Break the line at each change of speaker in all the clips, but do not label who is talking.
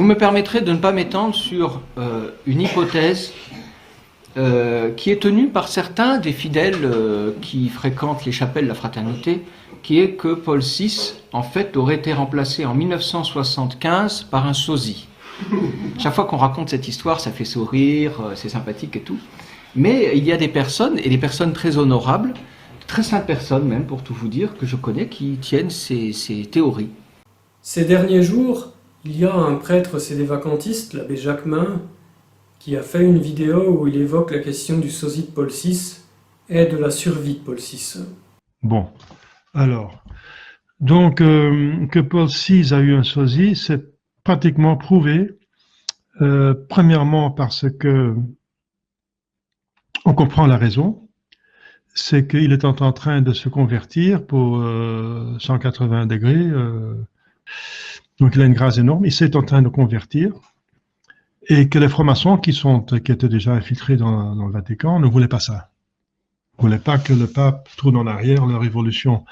me permettrez de ne pas m'étendre sur une hypothèse qui est tenue par certains des fidèles qui fréquentent les chapelles de la fraternité, qui est que Paul VI, en fait, aurait été remplacé en 1975 par un sosie. Chaque fois qu'on raconte cette histoire, ça fait sourire, c'est sympathique et tout. Mais il y a des personnes, et des personnes très honorables, très saintes personnes même, pour tout vous dire, que je connais, qui tiennent ces théories.
Ces derniers jours, il y a un prêtre sédévacantiste, l'abbé Jacquemin, qui a fait une vidéo où il évoque la question du sosie de Paul VI et de la survie de Paul VI.
Bon, alors, donc que Paul VI a eu un sosie, c'est pratiquement prouvé, premièrement parce que on comprend la raison, c'est qu'il est en train de se convertir pour 180 degrés, donc il a une grâce énorme, il s'est en train de convertir, et que les francs-maçons qui étaient déjà infiltrés dans le Vatican ne voulaient pas ça. Ils ne voulaient pas que le pape tourne en arrière leur évolution.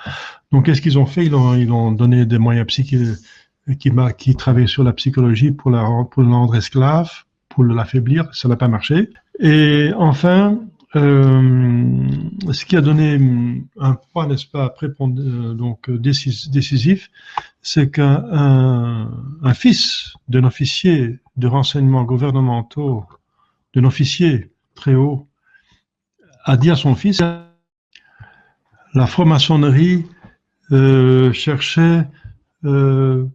Donc qu'est-ce qu'ils ont fait? Ils ont donné des moyens qui travaillaient sur la psychologie pour le rendre esclave, pour l'affaiblir, ça n'a pas marché. Et enfin, ce qui a donné un point, n'est-ce pas, décisif, c'est qu'un fils d'un officier de renseignements gouvernementaux, d'un officier très haut, a dit à son fils, la franc-maçonnerie cherchait Paul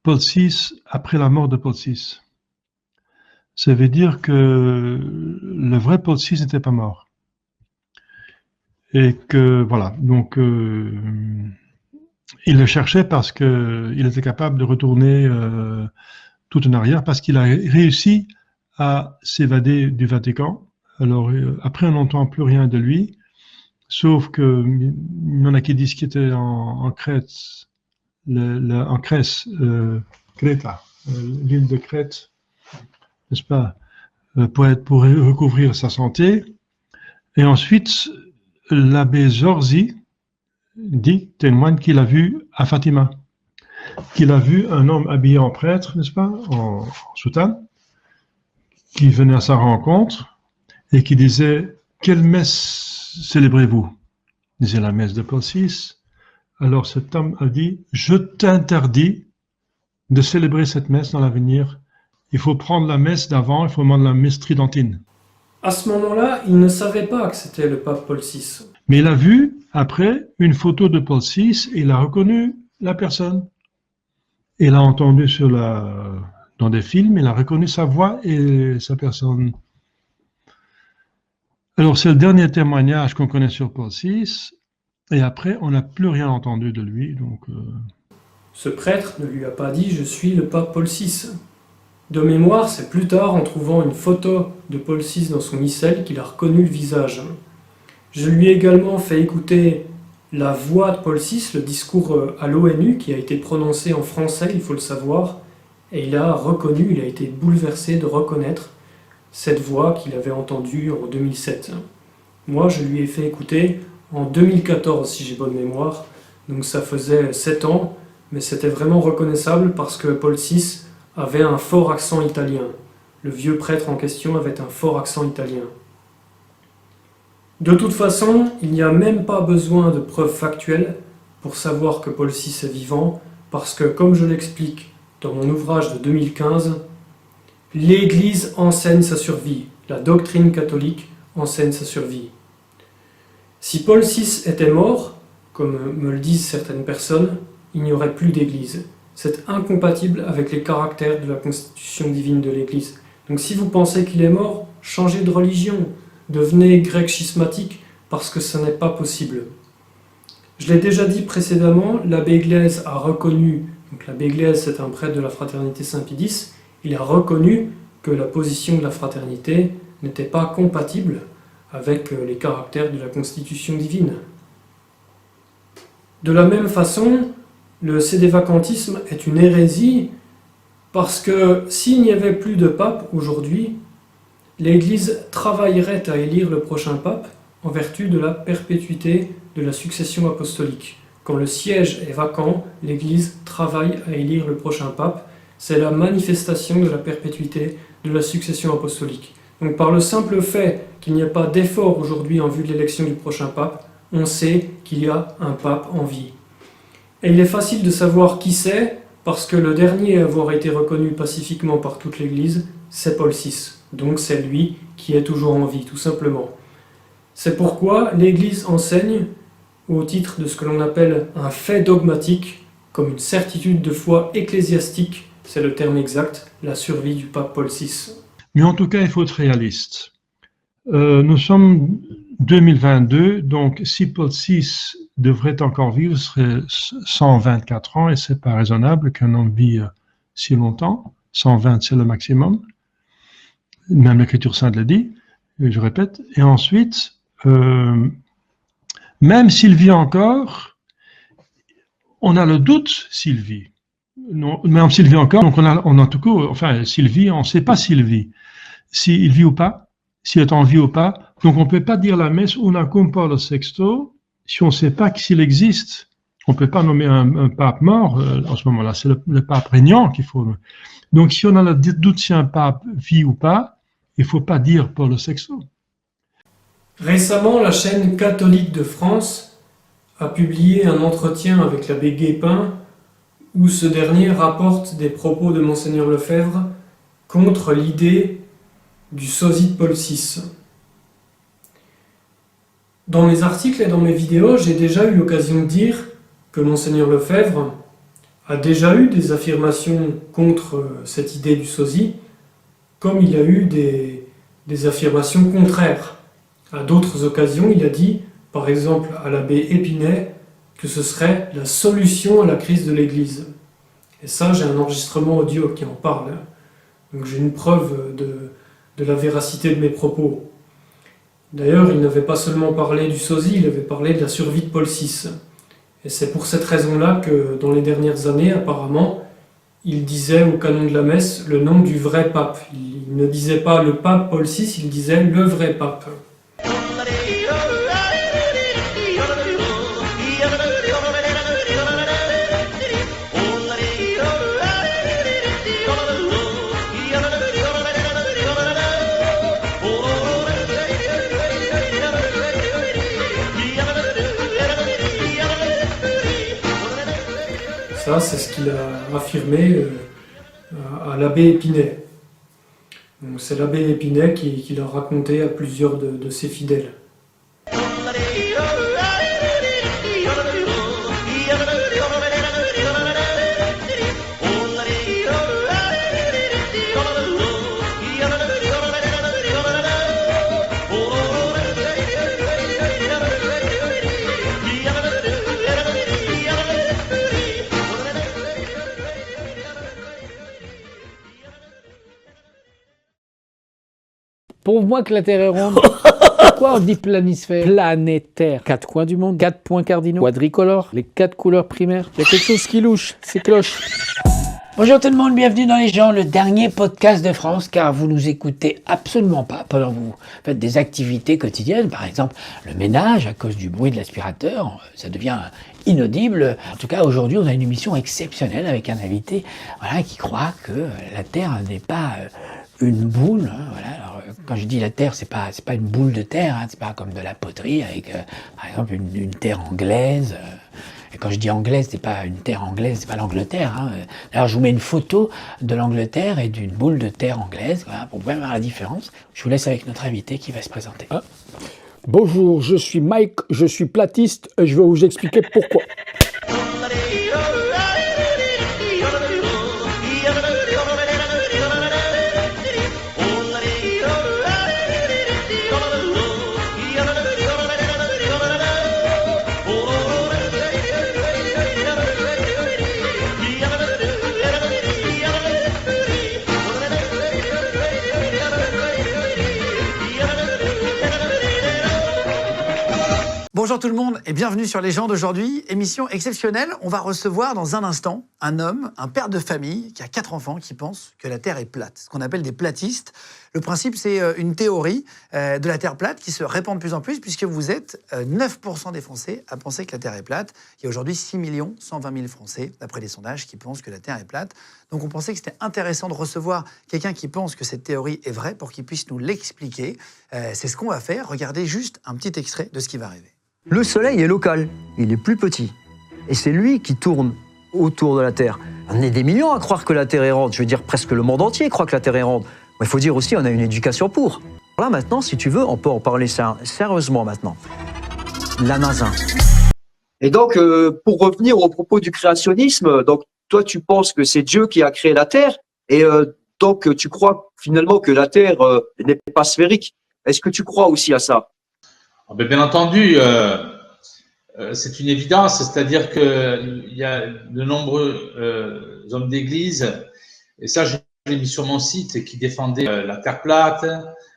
VI après la mort de Paul VI. Ça veut dire que le vrai Paul VI n'était pas mort. Et que, voilà, donc il le cherchait parce qu'il était capable de retourner tout en arrière, parce qu'il a réussi à s'évader du Vatican. Alors, après, on n'entend plus rien de lui, sauf qu'il y en a qui disent qu'il était en Crète, en Crèce, Creta, l'île de Crète, n'est-ce pas, pour recouvrir sa santé. Et ensuite, l'abbé Zorzi témoigne qu'il a vu à Fatima, qu'il a vu un homme habillé en prêtre, n'est-ce pas, en soutane, qui venait à sa rencontre et qui disait « Quelle messe célébrez-vous » Il disait la messe de Paul VI. Alors cet homme a dit « Je t'interdis de célébrer cette messe dans l'avenir. Il faut prendre la messe d'avant, il faut prendre la messe tridentine. »
À ce moment-là, il ne savait pas que c'était le pape Paul VI.
Mais il a vu, après, une photo de Paul VI et il a reconnu la personne. Il a entendu dans des films, il a reconnu sa voix et sa personne. Alors, c'est le dernier témoignage qu'on connaît sur Paul VI, et après, on n'a plus rien entendu de lui. Donc,
Ce prêtre ne lui a pas dit « Je suis le pape Paul VI ». De mémoire, c'est plus tard, en trouvant une photo de Paul VI dans son missel, qu'il a reconnu le visage. Je lui ai également fait écouter la voix de Paul VI, le discours à l'ONU, qui a été prononcé en français, il faut le savoir, et il a reconnu, il a été bouleversé de reconnaître cette voix qu'il avait entendue en 2007. Moi, je lui ai fait écouter en 2014, si j'ai bonne mémoire, donc ça faisait 7 ans, mais c'était vraiment reconnaissable parce que Paul VI avait un fort accent italien. Le vieux prêtre en question avait un fort accent italien. De toute façon, il n'y a même pas besoin de preuves factuelles pour savoir que Paul VI est vivant, parce que, comme je l'explique dans mon ouvrage de 2015, l'Église enseigne sa survie, la doctrine catholique enseigne sa survie. Si Paul VI était mort, comme me le disent certaines personnes, il n'y aurait plus d'Église. C'est incompatible avec les caractères de la constitution divine de l'Église. Donc si vous pensez qu'il est mort, changez de religion, devenez grec schismatique, parce que ce n'est pas possible. Je l'ai déjà dit précédemment, l'abbé Glaise a reconnu, donc l'abbé Glaise c'est un prêtre de la fraternité Saint-Pédis, il a reconnu que la position de la fraternité n'était pas compatible avec les caractères de la constitution divine. De la même façon, le sédévacantisme est une hérésie parce que s'il n'y avait plus de pape aujourd'hui, l'Église travaillerait à élire le prochain pape en vertu de la perpétuité de la succession apostolique. Quand le siège est vacant, l'Église travaille à élire le prochain pape. c'est la manifestation de la perpétuité de la succession apostolique. Donc par le simple fait qu'il n'y a pas d'effort aujourd'hui en vue de l'élection du prochain pape, on sait qu'il y a un pape en vie. Et il est facile de savoir qui c'est, parce que le dernier à avoir été reconnu pacifiquement par toute l'Église, c'est Paul VI. Donc c'est lui qui est toujours en vie, tout simplement. C'est pourquoi l'Église enseigne, au titre de ce que l'on appelle un fait dogmatique, comme une certitude de foi ecclésiastique, c'est le terme exact, la survie du pape Paul VI.
Mais en tout cas, il faut être réaliste. Nous sommes 2022, donc si Paul VI devrait encore vivre, ce serait 124 ans, et c'est pas raisonnable qu'un homme vive si longtemps. 120, c'est le maximum. Même l'Écriture sainte le dit, je répète. Et ensuite, même s'il vit encore, on a le doute s'il vit. Non, même s'il vit encore, donc on a tout cas, enfin, s'il vit, on ne sait pas s'il vit. S'il vit ou pas, s'il est en vie ou pas. Donc on ne peut pas dire la messe una cum Paulo sexto si on ne sait pas s'il existe. On ne peut pas nommer un pape mort en ce moment-là, c'est le pape régnant qu'il faut. Donc si on a le doute si un pape vit ou pas, il ne faut pas dire Paulo sexto.
Récemment, la chaîne catholique de France a publié un entretien avec l'abbé Guépin où ce dernier rapporte des propos de Monseigneur Lefebvre contre l'idée du sosie de Paul VI. Dans mes articles et dans mes vidéos, j'ai déjà eu l'occasion de dire que Monseigneur Lefebvre a déjà eu des affirmations contre cette idée du sosie, comme il a eu des affirmations contraires. À d'autres occasions, il a dit, par exemple à l'abbé Épinay, que ce serait la solution à la crise de l'Église. Et ça, j'ai un enregistrement audio qui en parle. Donc j'ai une preuve de la véracité de mes propos. D'ailleurs, il n'avait pas seulement parlé du sosie, il avait parlé de la survie de Paul VI. Et c'est pour cette raison-là que, dans les dernières années, apparemment, il disait au canon de la messe le nom du vrai pape. Il ne disait pas le pape Paul VI, il disait le vrai pape. Ça, c'est ce qu'il a affirmé à l'abbé Épinay. Donc, c'est l'abbé Épinay qui l'a raconté à plusieurs de ses fidèles.
Pour moi que la Terre est ronde, pourquoi on dit planisphère? Planétaire. 4 coins du monde, 4 points cardinaux, quadricolores, les 4 couleurs primaires. Il y a quelque chose qui louche, c'est cloche.
Bonjour tout le monde, bienvenue dans Les gens, le dernier podcast de France, car vous nous écoutez absolument pas pendant que vous faites des activités quotidiennes, par exemple le ménage, à cause du bruit de l'aspirateur, ça devient inaudible. En tout cas, aujourd'hui, on a une émission exceptionnelle avec un invité qui croit que la Terre n'est pas une boule. Alors, quand je dis la Terre, c'est pas une boule de terre, c'est pas comme de la poterie avec, par exemple, une terre anglaise. Et quand je dis anglaise, c'est pas une terre anglaise, c'est pas l'Angleterre. Alors je vous mets une photo de l'Angleterre et d'une boule de terre anglaise, pour bien voir la différence. Je vous laisse avec notre invité qui va se présenter.
Bonjour, je suis Mike, je suis platiste et je vais vous expliquer pourquoi.
Bonjour tout le monde et bienvenue sur Légende aujourd'hui. Émission exceptionnelle, on va recevoir dans un instant un homme, un père de famille qui a 4 enfants qui pense que la Terre est plate, ce qu'on appelle des platistes. Le principe, c'est une théorie de la Terre plate qui se répand de plus en plus puisque vous êtes 9% des Français à penser que la Terre est plate. Il y a aujourd'hui 6 120 000 Français, d'après les sondages, qui pensent que la Terre est plate. Donc on pensait que c'était intéressant de recevoir quelqu'un qui pense que cette théorie est vraie pour qu'il puisse nous l'expliquer. C'est ce qu'on va faire. Regardez juste un petit extrait de ce qui va arriver.
Le Soleil est local, il est plus petit. Et c'est lui qui tourne autour de la Terre. On est des millions à croire que la Terre est ronde. Je veux dire, presque le monde entier croit que la Terre est ronde. Mais il faut dire aussi, on a une éducation pour. Là, maintenant, si tu veux, on peut en parler sérieusement maintenant. La NASA.
Et donc, pour revenir au propos du créationnisme, donc toi, tu penses que c'est Dieu qui a créé la Terre, et donc tu crois finalement que la Terre n'est pas sphérique. Est-ce que tu crois aussi à ça?
Bien entendu, c'est une évidence, c'est-à-dire qu'il y a de nombreux hommes d'église, et ça je l'ai mis sur mon site, qui défendaient la Terre plate.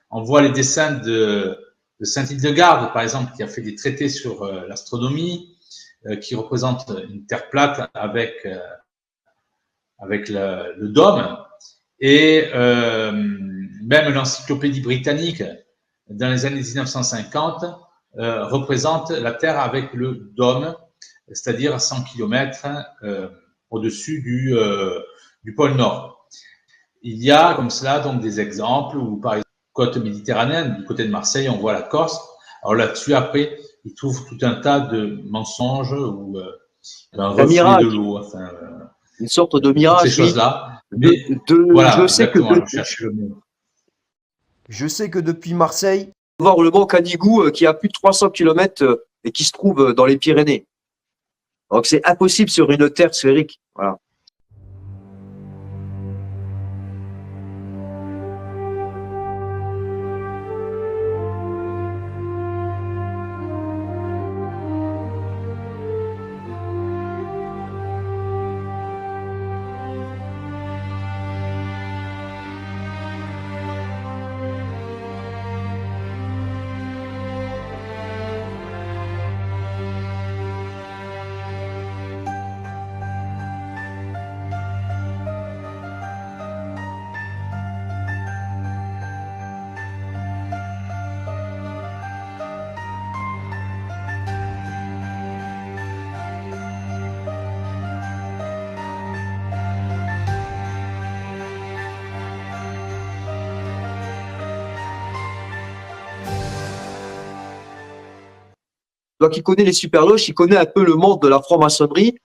On voit les dessins de Saint-Hildegarde, par exemple, qui a fait des traités sur l'astronomie, qui représente une Terre plate avec le dôme, et même l'encyclopédie britannique, dans les années 1950, représente la Terre avec le dôme, c'est-à-dire à 100 km au-dessus du pôle Nord. Il y a comme cela donc des exemples où, par exemple, côte méditerranéenne, du côté de Marseille, on voit la Corse. Alors là-dessus, après, ils trouvent tout un tas de mensonges ou un reflet de l'eau. Enfin,
une sorte de mirage.
Ces choses-là.
Voilà,
je sais que cherche le mot.
Je sais que depuis Marseille, voir le mont Canigou qui a plus de 300 km et qui se trouve dans les Pyrénées. Donc c'est impossible sur une Terre sphérique. Voilà. Donc, il connaît les superloges, il connaît un peu le monde de la franc-maçonnerie.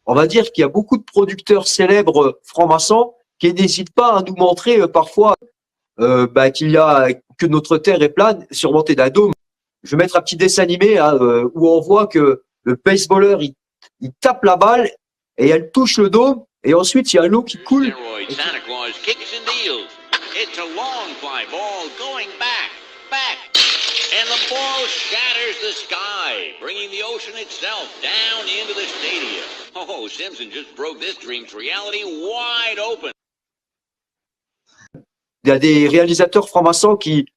On va dire qu'il y a beaucoup de producteurs célèbres francs-maçons qui n'hésitent pas à nous montrer parfois que notre Terre est plane, surmontée d'un dôme. Je vais mettre un petit dessin animé où on voit que le baseballeur, il tape la balle et elle touche le dôme et ensuite il y a l'eau qui coule.
Santa Claus kicks and deals. It's a long fly ball going back. And the ball shatters the sky, bringing the ocean itself down into the stadium. Oh, Simpson just broke this dream to reality wide open.
Il y a des réalisateurs francs-maçons qui,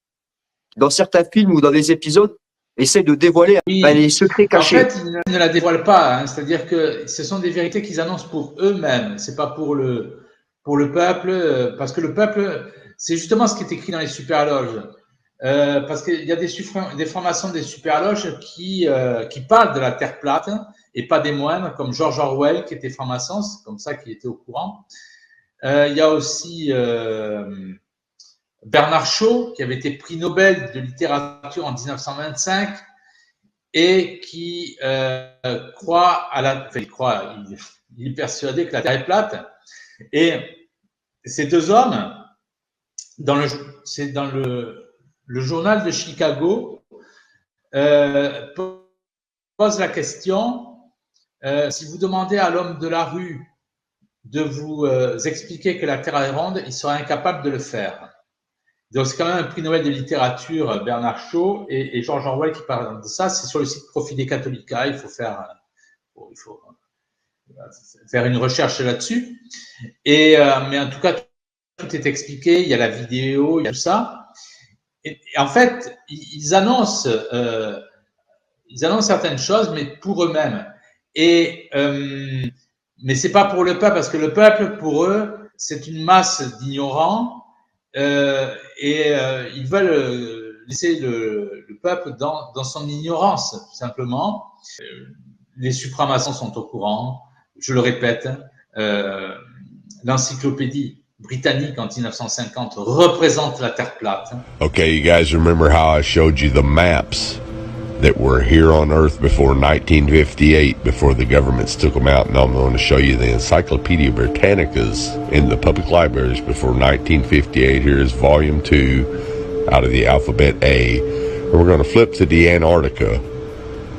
dans certains films ou dans des épisodes, essaient de dévoiler les secrets cachés.
En fait, ils ne la dévoilent pas, hein. C'est-à-dire que ce sont des vérités qu'ils annoncent pour eux-mêmes. C'est pas pour le peuple, parce que le peuple, c'est justement ce qui est écrit dans les superloges. Parce qu'il y a des francs-maçons des superloges qui parlent de la Terre plate, et pas des moindres, comme George Orwell, qui était franc-maçon, c'est comme ça qu'il était au courant. Il y a aussi Bernard Shaw, qui avait été prix Nobel de littérature en 1925, et qui il est persuadé que la Terre est plate. Et ces deux hommes, c'est dans le journal de Chicago, pose la question, si vous demandez à l'homme de la rue de vous expliquer que la Terre est ronde, il sera incapable de le faire. Donc c'est quand même un prix Nobel de littérature, Bernard Shaw et George Orwell qui parlent de ça. C'est sur le site Profide Catholica, il faut faire une recherche là-dessus. Mais en tout cas, tout est expliqué, il y a la vidéo, il y a tout ça. Et en fait, ils annoncent ils annoncent certaines choses, mais pour eux-mêmes. Et mais c'est pas pour le peuple, parce que le peuple, pour eux, c'est une masse d'ignorants et ils veulent laisser le peuple dans son ignorance, tout simplement. Les supramaçons sont au courant. Je le répète, l'encyclopédie britannique en 1950 représente la Terre plate.
Okay, you guys remember how I showed you the maps that were here on Earth before 1958, before the governments took them out, and I'm going to show you the Encyclopedia Britannicas in the public libraries before 1958. Here's volume 2 out of the alphabet A. And we're going to flip to the Antarctica,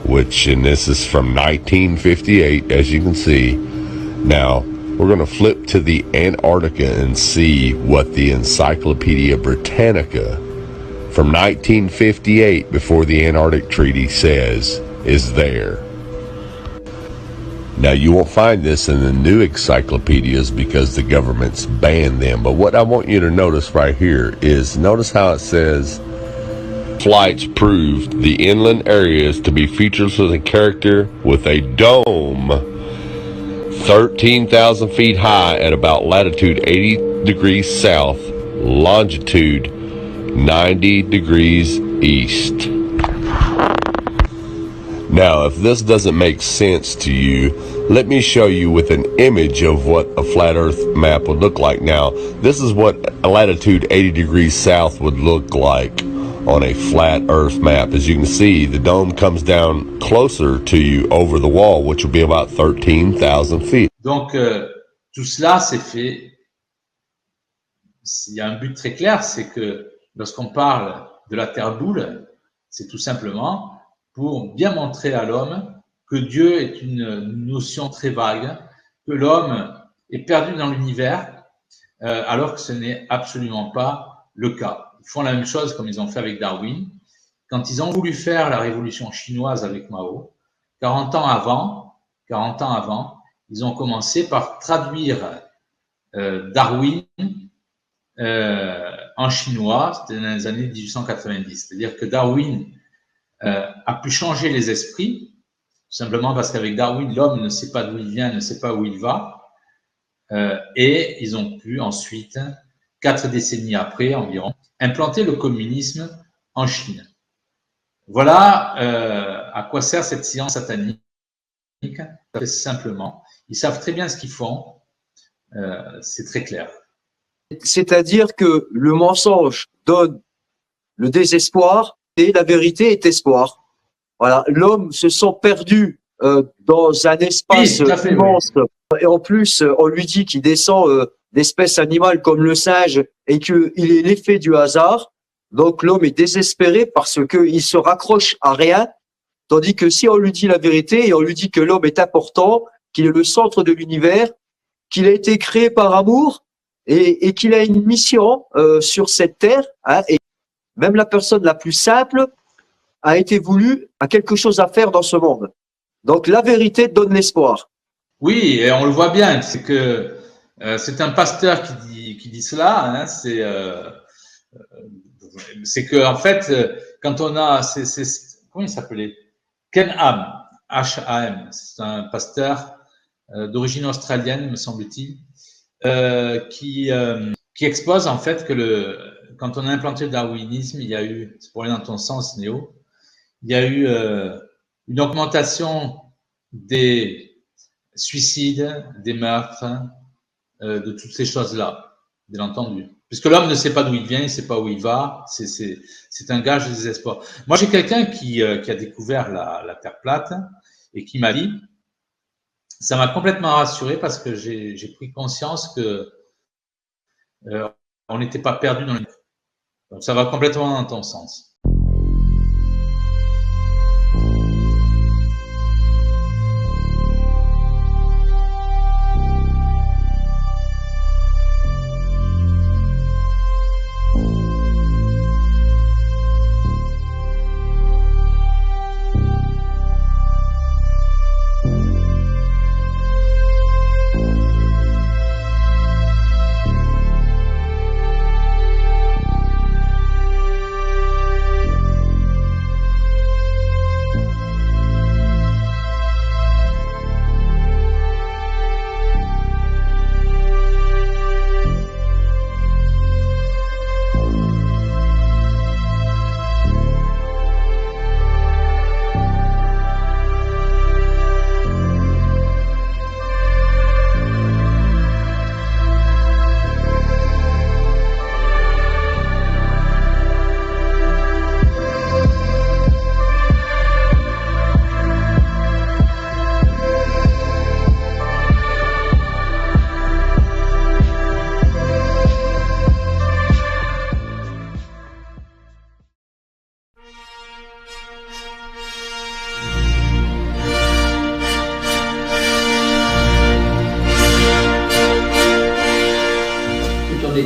and this is from 1958, as you can see. Now, we're going to flip to the Antarctica and see what the Encyclopedia Britannica from 1958, before the Antarctic Treaty, says is there. Now, you won't find this in the new encyclopedias because the government's banned them. But what I want you to notice right here is, notice how it says, flights proved the inland areas to be featureless in character, with a dome 13,000 feet high at about latitude 80 degrees south, longitude 90 degrees east. Now, if this doesn't make sense to you, let me show you with an image of what a flat earth map would look like. Now, this is what a latitude 80 degrees south would look like on a flat earth map. As you can see, the dome comes down closer to you over the wall, which will be about 13,000 feet.
Donc, tout cela, c'est fait. Il y a un but très clair, c'est que lorsqu'on parle de la terre boule, c'est tout simplement pour bien montrer à l'homme que Dieu est une notion très vague, que l'homme est perdu dans l'univers, alors que ce n'est absolument pas le cas. Ils font la même chose comme ils ont fait avec Darwin. Quand ils ont voulu faire la révolution chinoise avec Mao, 40 ans avant, ils ont commencé par traduire Darwin en chinois, c'était dans les années 1890. C'est-à-dire que Darwin a pu changer les esprits, simplement parce qu'avec Darwin, l'homme ne sait pas d'où il vient, ne sait pas où il va, et ils ont pu ensuite, 4 décennies après environ, implanter le communisme en Chine. Voilà à quoi sert cette science satanique. Très simplement, ils savent très bien ce qu'ils font, c'est très clair.
C'est-à-dire que le mensonge donne le désespoir et la vérité est espoir. Voilà, l'homme se sent perdu dans un espace immense. Oui. Et en plus, on lui dit qu'il descend d'espèces animales comme le singe et qu'il est l'effet du hasard. Donc l'homme est désespéré parce qu'il se raccroche à rien. Tandis que si on lui dit la vérité et on lui dit que l'homme est important, qu'il est le centre de l'univers, qu'il a été créé par amour et qu'il a une mission sur cette terre, hein, et même la personne la plus simple a été voulue, a quelque chose à faire dans ce monde. Donc la vérité donne l'espoir.
Oui, et on le voit bien, c'est que c'est un pasteur qui dit cela, hein, c'est que en fait, quand on a, comment il s'appelait, Ken Ham, H-A-M, c'est un pasteur d'origine australienne, me semble-t-il, qui expose en fait que quand on a implanté le darwinisme, il y a eu, c'est pour aller dans ton sens, Néo, il y a eu une augmentation des suicides, des meurtres, de toutes ces choses-là, bien entendu. Puisque l'homme ne sait pas d'où il vient, il ne sait pas où il va, c'est un gage de désespoir. Moi, j'ai quelqu'un qui a découvert la Terre plate et qui m'a dit, ça m'a complètement rassuré parce que j'ai pris conscience que on n'était pas perdu dans le... Donc, ça va complètement dans ton sens.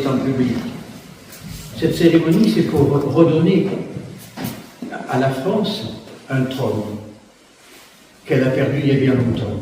temps public. Cette cérémonie, c'est pour redonner à la France un trône qu'elle a perdu il y a bien longtemps.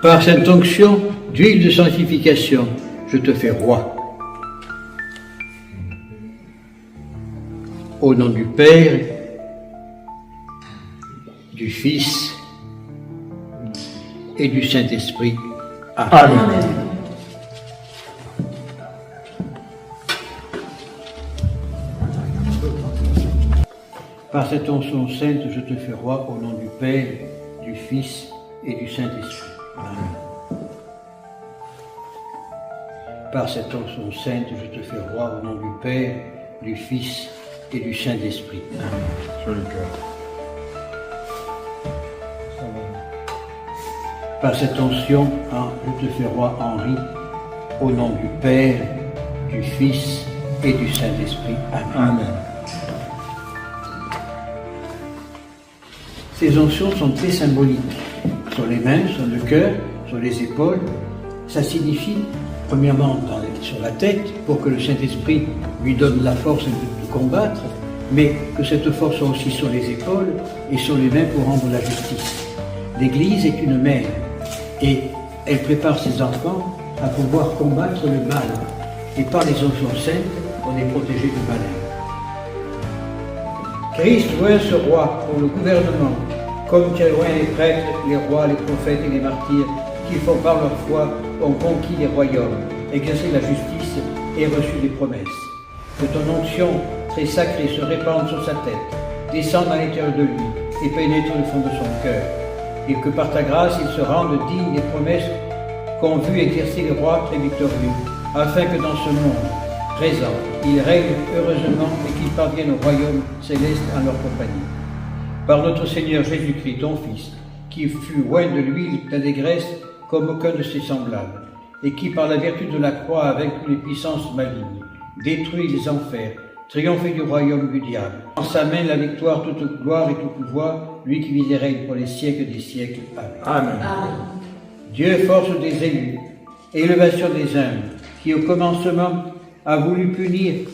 Par cette onction d'huile de sanctification, je te fais roi. Au nom du Père, du Fils et du Saint-Esprit. Amen. Amen. Par cette onction sainte, je te fais roi au nom du Père, du Fils et du Saint-Esprit. Amen. Par cette onction sainte, je te fais roi au nom du Père, du Fils et du Saint-Esprit. Amen. Sur le cœur. Par cette onction, je te fais roi Henri, au nom du Père, du Fils et du Saint-Esprit. Amen. Amen. Ces onctions sont très symboliques. Sur les mains, sur le cœur, sur les épaules. Ça signifie, premièrement, sur la tête, pour que le Saint-Esprit lui donne la force de combattre, mais que cette force soit aussi sur les épaules et sur les mains pour rendre la justice. L'Église est une mère et elle prépare ses enfants à pouvoir combattre le mal. Et par les onctions saintes, on est protégé du malin. Christ loin ce roi pour le gouvernement, comme tu es loin les prêtres, les rois, les prophètes et les martyrs, qui font par leur foi, ont conquis les royaumes, exercé la justice et reçu les promesses. Que ton onction très sacrée se répande sur sa tête, descende à l'intérieur de lui et pénètre le fond de son cœur, et que par ta grâce il se rende digne des promesses qu'ont vu exercer les rois très victorieux, afin que dans ce monde présent, il règne heureusement et qu'il parvienne au royaume céleste en leur compagnie. Par notre Seigneur Jésus-Christ, ton Fils, qui fut loin de lui d'allégresse comme aucun de ses semblables, et qui, par la vertu de la croix, a vaincu les puissances malignes, détruit les enfers, triomphé du royaume du diable. En sa main la victoire, toute gloire et tout pouvoir, lui qui vit et règne pour les siècles des siècles. Amen. Amen. Amen. Dieu, force des élus, élévation des humbles, qui au commencement a voulu punir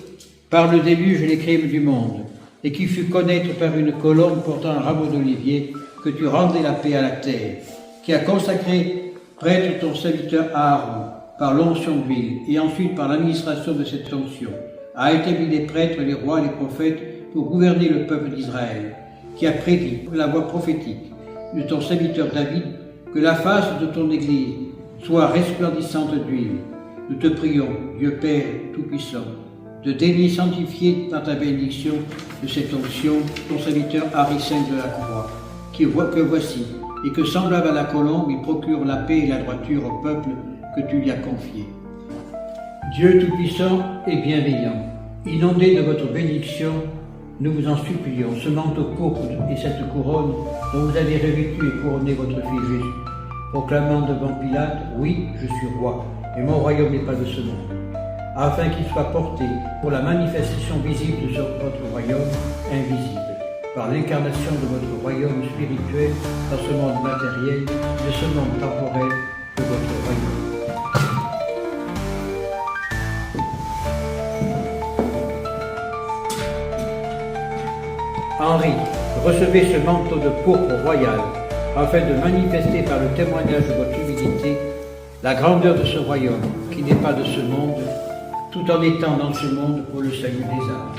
par le déluge les crimes du monde, et qui fut connaître par une colombe portant un rameau d'olivier que tu rendais la paix à la terre, qui a consacré prêtre ton serviteur Aaron par l'onction d'huile, et ensuite par l'administration de cette onction, a établi les prêtres, les rois et les prophètes pour gouverner le peuple d'Israël, qui a prédit la voix prophétique de ton serviteur David que la face de ton Église soit resplendissante d'huile. Nous te prions, Dieu Père Tout-Puissant, de daigner sanctifier dans ta bénédiction de cette onction ton serviteur Harrison de la Croix, que voici, et que semblable à la colombe, il procure la paix et la droiture au peuple que tu lui as confié. Dieu Tout-Puissant et bienveillant, inondé de votre bénédiction, nous vous en supplions, ce manteau pourpre et cette couronne dont vous avez revêtu et couronné votre Fils Jésus, proclamant devant Pilate, oui, je suis roi, et mon royaume n'est pas de ce monde, afin qu'il soit porté pour la manifestation visible de votre royaume invisible, par l'incarnation de votre royaume spirituel dans ce monde matériel, de ce monde temporel de votre royaume. Henri, recevez ce manteau de pourpre royal, afin de manifester par le témoignage de votre humilité la grandeur de ce royaume, qui n'est pas de ce monde, tout en étant dans ce monde pour le salut des âmes.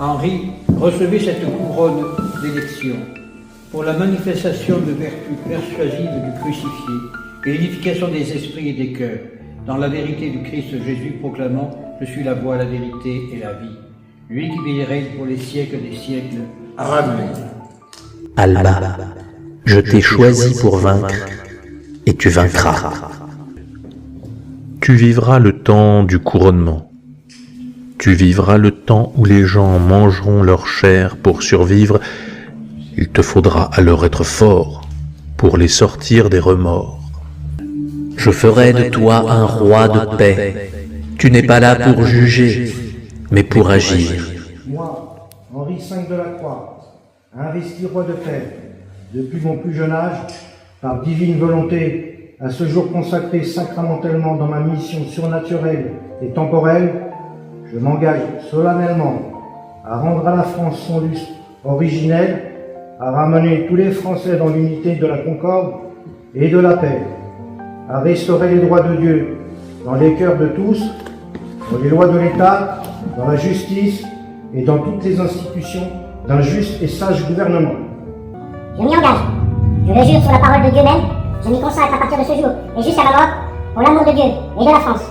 Henri, recevez cette couronne d'élection pour la manifestation de vertu persuasive du crucifié et l'édification des esprits et des cœurs, dans la vérité du Christ Jésus, proclamant « Je suis la voie, la vérité et la vie ». Lui qui vit et règne pour les siècles des siècles. Amen.
Alba, je t'ai choisi pour vaincre, et tu vaincras. Tu vivras le temps du couronnement. Tu vivras le temps où les gens mangeront leur chair pour survivre. Il te faudra alors être fort pour les sortir des remords. Je ferai de toi un roi de paix. Tu n'es pas là pour juger, mais pour agir.
Moi, Henri V de la Croix, investi roi de paix, depuis mon plus jeune âge, par divine volonté, à ce jour consacré sacramentellement dans ma mission surnaturelle et temporelle, je m'engage solennellement à rendre à la France son lustre originel, à ramener tous les Français dans l'unité de la concorde et de la paix, à restaurer les droits de Dieu dans les cœurs de tous, dans les lois de l'État, dans la justice et dans toutes les institutions d'un juste et sage gouvernement.
Je m'y engage, je le jure sur la parole de Dieu même, je m'y consacre à partir de ce jour et jusqu'à ma mort, pour l'amour de Dieu et de la France.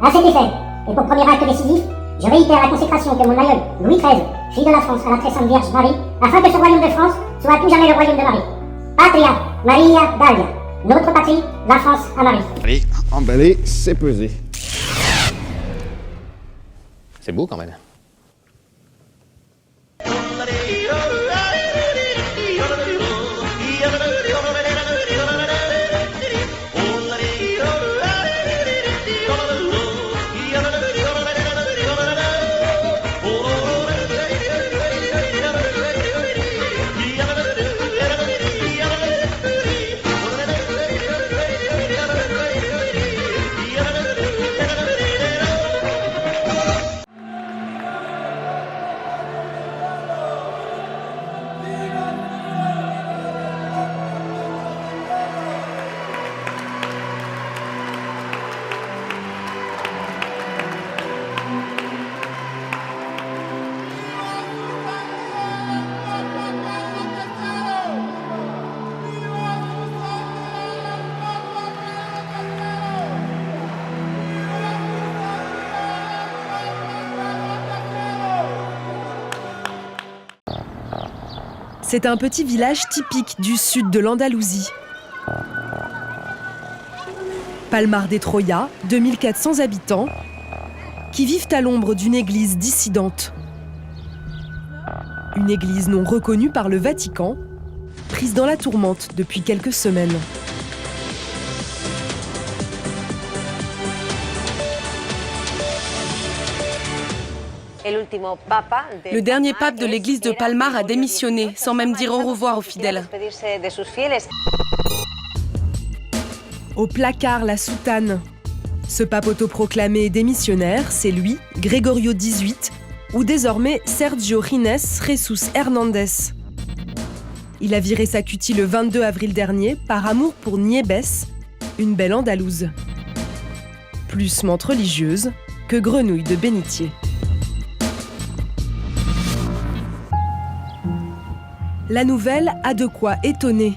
À cet effet, et pour premier acte décisif, je réitère la consécration que mon aïeul, Louis XIII, fille de la France à la très sainte Vierge Marie, afin que ce royaume de France soit à tout jamais le royaume de Marie. Patria, Maria, Dalia. Notre patrie, la France à Marie.
Allez, emballé, c'est pesé. C'est beau quand même.
C'est un petit village typique du sud de l'Andalousie. Palmar de Troya, 2400 habitants, qui vivent à l'ombre d'une église dissidente. Une église non reconnue par le Vatican, prise dans la tourmente depuis quelques semaines.
Le dernier pape de l'église de Palmar a démissionné, sans même dire au revoir aux fidèles.
Au placard la soutane. Ce pape autoproclamé et démissionnaire, c'est lui, Grégorio XVIII, ou désormais Sergio Ginés Jesus Hernández. Il a viré sa cutie le 22 avril dernier par amour pour Niébès, une belle Andalouse. Plus menthe religieuse que grenouille de bénitier. La nouvelle a de quoi étonner.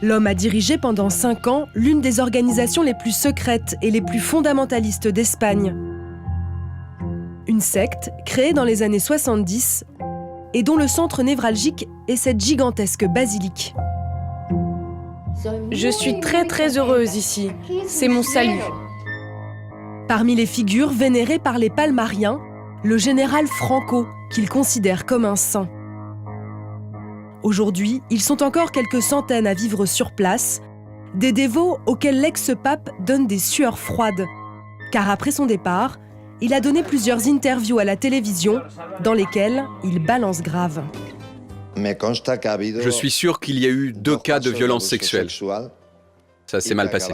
L'homme a dirigé pendant 5 ans l'une des organisations les plus secrètes et les plus fondamentalistes d'Espagne. Une secte créée dans les années 70 et dont le centre névralgique est cette gigantesque basilique.
Je suis très heureuse ici. C'est mon salut.
Parmi les figures vénérées par les palmariens, le général Franco, qu'ils considèrent comme un saint. Aujourd'hui, ils sont encore quelques centaines à vivre sur place, des dévots auxquels l'ex-pape donne des sueurs froides. Car après son départ, il a donné plusieurs interviews à la télévision dans lesquelles il balance grave.
Je suis sûr qu'il y a eu 2 cas de violence sexuelle. Ça s'est mal passé.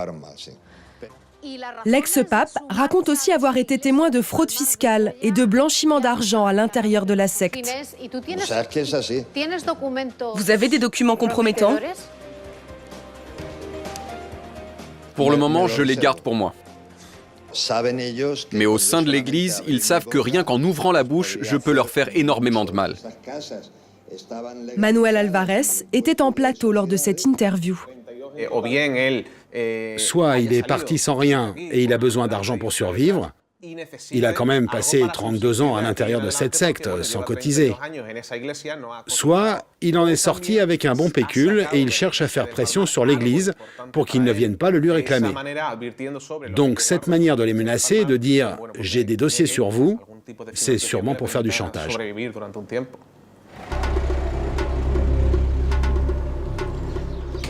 L'ex-pape raconte aussi avoir été témoin de fraude fiscale et de blanchiment d'argent à l'intérieur de la secte.
Vous avez des documents compromettants ?
Pour le moment, je les garde pour moi. Mais au sein de l'Église, ils savent que rien qu'en ouvrant la bouche, je peux leur faire énormément de mal.
Manuel Alvarez était en plateau lors de cette interview.
Soit il est parti sans rien et il a besoin d'argent pour survivre. Il a quand même passé 32 ans à l'intérieur de cette secte, sans cotiser. Soit il en est sorti avec un bon pécule et il cherche à faire pression sur l'Église pour qu'ils ne viennent pas le lui réclamer. Donc cette manière de les menacer, de dire « j'ai des dossiers sur vous », c'est sûrement pour faire du chantage.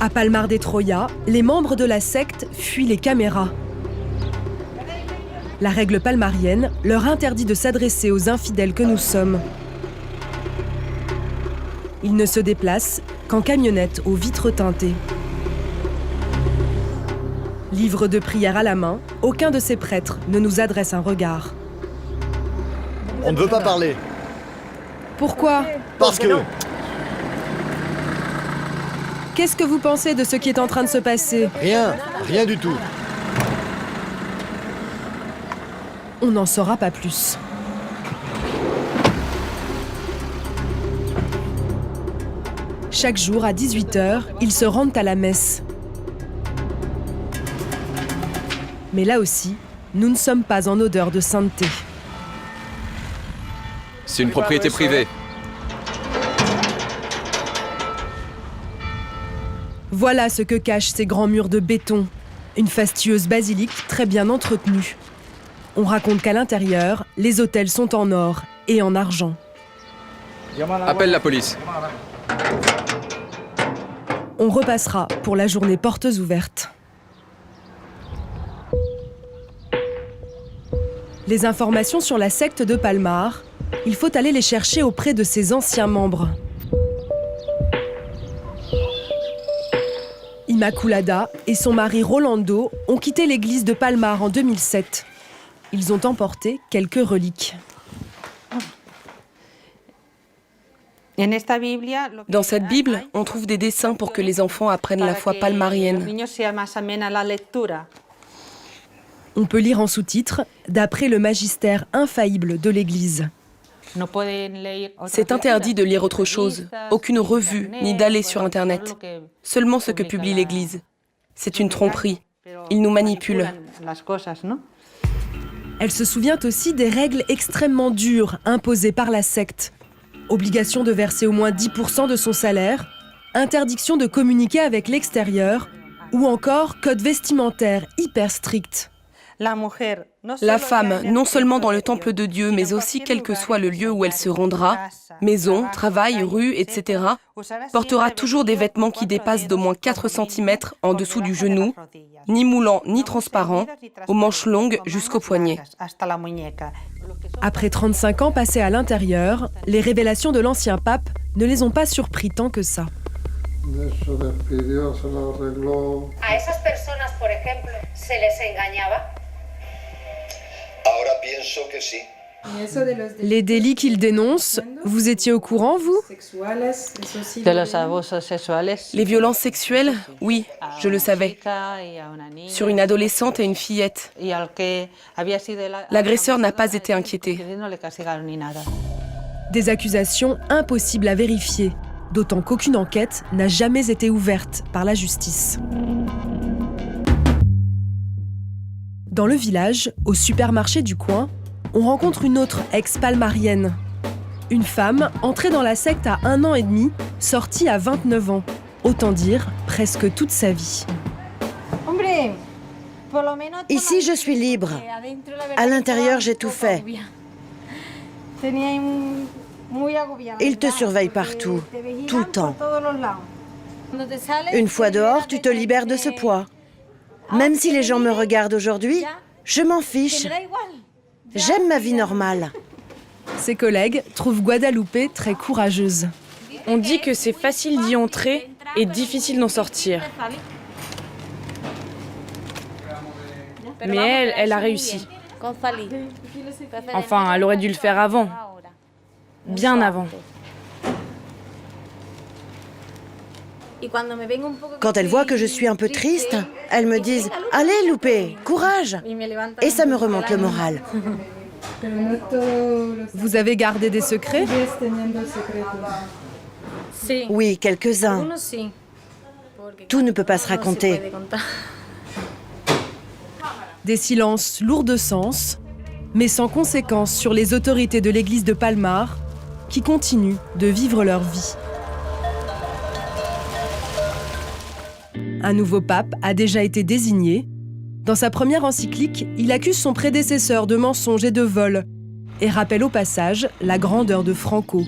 À Palmar de Troya, les membres de la secte fuient les caméras. La règle palmarienne leur interdit de s'adresser aux infidèles que nous sommes. Ils ne se déplacent qu'en camionnette aux vitres teintées. Livre de prière à la main, aucun de ces prêtres ne nous adresse un regard.
On ne veut pas parler.
Pourquoi ?
Parce que...
Qu'est-ce que vous pensez de ce qui est en train de se passer ?
Rien du tout.
On n'en saura pas plus. Chaque jour à 18h, ils se rendent à la messe. Mais là aussi, nous ne sommes pas en odeur de sainteté.
C'est une propriété privée.
Voilà ce que cachent ces grands murs de béton. Une fastueuse basilique très bien entretenue. On raconte qu'à l'intérieur, les autels sont en or et en argent.
Appelle la police.
On repassera pour la journée portes ouvertes. Les informations sur la secte de Palmar, il faut aller les chercher auprès de ses anciens membres. Immaculada et son mari Rolando ont quitté l'église de Palmar en 2007. Ils ont emporté quelques reliques.
Dans cette Bible, on trouve des dessins pour que les enfants apprennent la foi palmarienne.
On peut lire en sous-titres, d'après le magistère infaillible de l'Église.
C'est interdit de lire autre chose, aucune revue, ni d'aller sur Internet. Seulement ce que publie l'Église. C'est une tromperie. Ils nous manipulent.
Elle se souvient aussi des règles extrêmement dures imposées par la secte. Obligation de verser au moins 10% de son salaire, interdiction de communiquer avec l'extérieur, ou encore code vestimentaire hyper strict.
La femme, non seulement dans le temple de Dieu, mais aussi quel que soit le lieu où elle se rendra, maison, travail, rue, etc., portera toujours des vêtements qui dépassent d'au moins 4 cm en dessous du genou, ni moulants ni transparents, aux manches longues jusqu'au poignet.
Après 35 ans passés à l'intérieur, les révélations de l'ancien pape ne les ont pas surpris tant que ça.
A esas personas, por ejemplo, se les engañaba.
Les délits qu'il dénonce, vous étiez au courant, vous ?
Les violences sexuelles, oui, je le savais. Sur une adolescente et une fillette. L'agresseur n'a pas été inquiété.
Des accusations impossibles à vérifier, d'autant qu'aucune enquête n'a jamais été ouverte par la justice. Dans le village, au supermarché du coin, on rencontre une autre ex-palmarienne. Une femme entrée dans la secte à 1 an et demi, sortie à 29 ans. Autant dire, presque toute sa vie.
Ici, je suis libre. À l'intérieur, j'ai tout fait. Ils te surveillent partout, tout le temps. Une fois dehors, tu te libères de ce poids. Même si les gens me regardent aujourd'hui, je m'en fiche. J'aime ma vie normale.
Ses collègues trouvent Guadalupe très courageuse.
On dit que c'est facile d'y entrer et difficile d'en sortir. Mais elle a réussi. Enfin, elle aurait dû le faire avant. Bien avant.
Quand elle voit que je suis un peu triste, elles me disent « Allez, Lupe, courage !» Et ça me remonte le moral.
Vous avez gardé des secrets?
Oui, quelques-uns. Tout ne peut pas se raconter.
Des silences lourds de sens, mais sans conséquence sur les autorités de l'église de Palmar, qui continuent de vivre leur vie. Un nouveau pape a déjà été désigné. Dans sa première encyclique, il accuse son prédécesseur de mensonges et de vol et rappelle au passage la grandeur de Franco.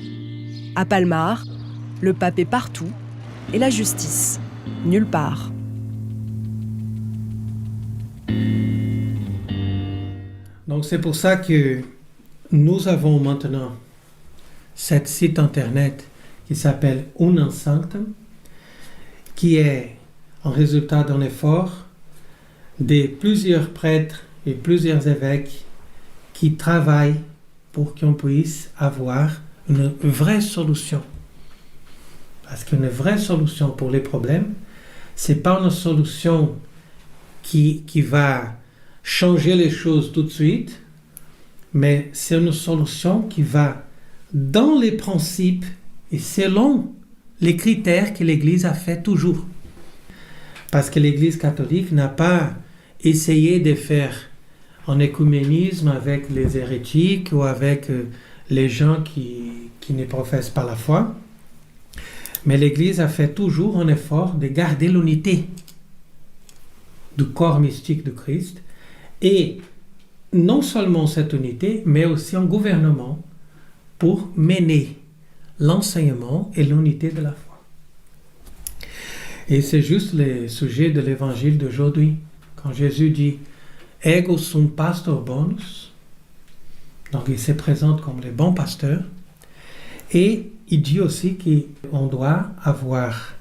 À Palmar, le pape est partout et la justice, nulle part.
Donc c'est pour ça que nous avons maintenant cet site internet qui s'appelle Unam Sanctam, qui est un résultat d'un effort de plusieurs prêtres et plusieurs évêques qui travaillent pour qu'on puisse avoir une vraie solution. Parce qu'une vraie solution pour les problèmes, ce n'est pas une solution qui va changer les choses tout de suite, mais c'est une solution qui va dans les principes et selon les critères que l'Église a fait toujours. Parce que l'Église catholique n'a pas essayé de faire un écuménisme avec les hérétiques ou avec les gens qui ne professent pas la foi. Mais l'Église a fait toujours un effort de garder l'unité du corps mystique de Christ. Et non seulement cette unité, mais aussi un gouvernement pour mener l'enseignement et l'unité de la foi. Et c'est juste le sujet de l'évangile d'aujourd'hui. Quand Jésus dit « Ego sum pastor bonus », donc il se présente comme le bon pasteur, et il dit aussi qu'on doit avoir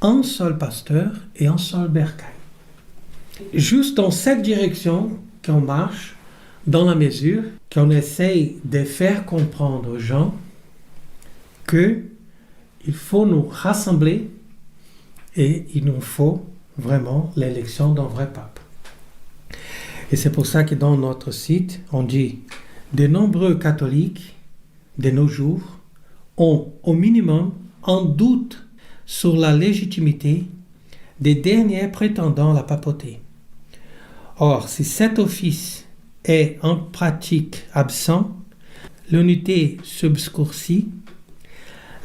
un seul pasteur et un seul bercail. Juste dans cette direction qu'on marche, dans la mesure qu'on essaye de faire comprendre aux gens qu'il faut nous rassembler et il nous faut vraiment l'élection d'un vrai pape. Et c'est pour ça que dans notre site, on dit « De nombreux catholiques de nos jours ont au minimum un doute sur la légitimité des derniers prétendants à la papauté. Or, si cet office est en pratique absent, l'unité s'obscurcit,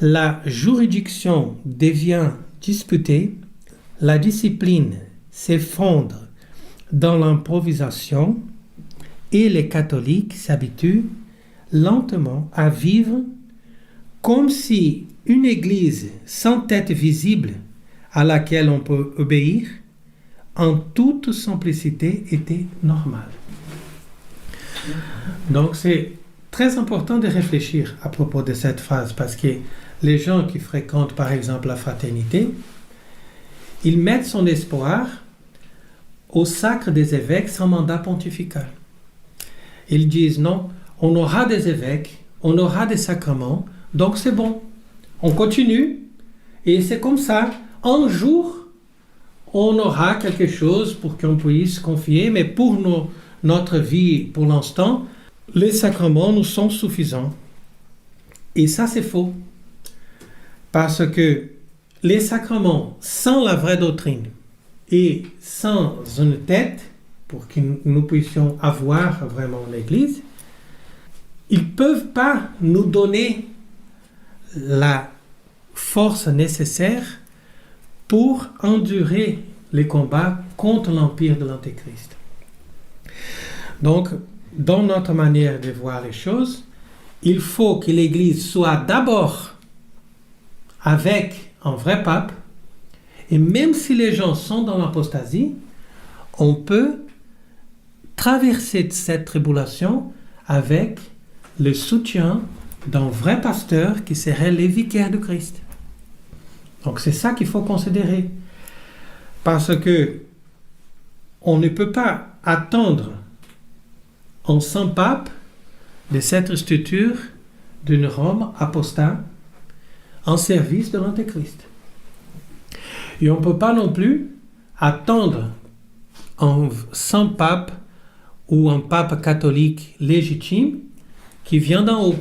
la juridiction devient disputée, la discipline s'effondre dans l'improvisation et les catholiques s'habituent lentement à vivre comme si une église sans tête visible à laquelle on peut obéir en toute simplicité était normale. Donc c'est très important de réfléchir à propos de cette phrase parce que les gens qui fréquentent par exemple la fraternité, ils mettent son espoir au sacre des évêques sans mandat pontifical. Ils disent non, on aura des évêques, on aura des sacrements, donc c'est bon, on continue et c'est comme ça, un jour on aura quelque chose pour qu'on puisse confier, mais pour notre vie pour l'instant, les sacrements nous sont suffisants. Et ça c'est faux, parce que les sacrements sans la vraie doctrine et sans une tête, pour que nous puissions avoir vraiment l'Église, ils ne peuvent pas nous donner la force nécessaire pour endurer les combats contre l'empire de l'Antéchrist. Donc, dans notre manière de voir les choses, il faut que l'Église soit d'abord avec un vrai pape, et même si les gens sont dans l'apostasie, on peut traverser cette tribulation avec le soutien d'un vrai pasteur qui serait le vicaire de Christ. Donc c'est ça qu'il faut considérer. Parce que on ne peut pas attendre un saint pape de cette structure d'une Rome apostate en service de l'Antéchrist. Et on ne peut pas non plus attendre
sans pape ou un pape catholique légitime qui vient d'en haut.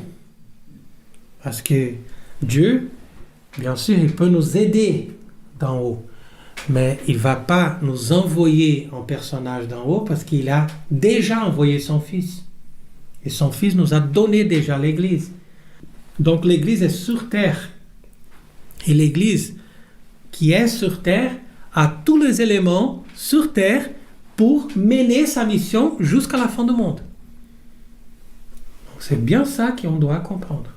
Parce que Dieu, bien sûr, il peut nous aider d'en haut, mais il ne va pas nous envoyer un personnage d'en haut parce qu'il a déjà envoyé son Fils. Et son Fils nous a donné déjà l'Église. Donc l'Église est sur terre. Et l'Église qui est sur terre a tous les éléments sur terre pour mener sa mission jusqu'à la fin du monde. Donc, c'est bien ça qu'on doit comprendre.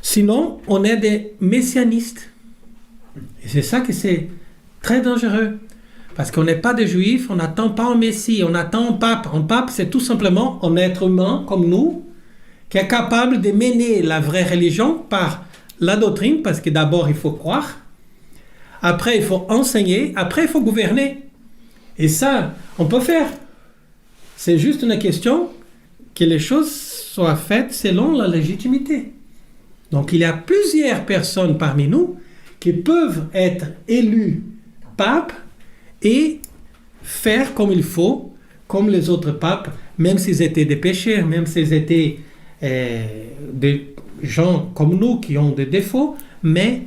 Sinon, on est des messianistes. Et c'est ça que c'est très dangereux. Parce qu'on n'est pas des juifs, on n'attend pas un messie, on attend un pape. Un pape, c'est tout simplement un être humain comme nous, qui est capable de mener la vraie religion par la doctrine, parce que d'abord il faut croire, après il faut enseigner, après il faut gouverner. Et ça, on peut faire. C'est juste une question que les choses soient faites selon la légitimité. Donc il y a plusieurs personnes parmi nous qui peuvent être élus papes et faire comme il faut, comme les autres papes, même s'ils étaient des pécheurs, même s'ils étaient des gens comme nous qui ont des défauts, mais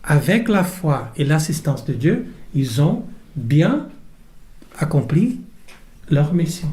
avec la foi et l'assistance de Dieu, ils ont bien accompli leur mission.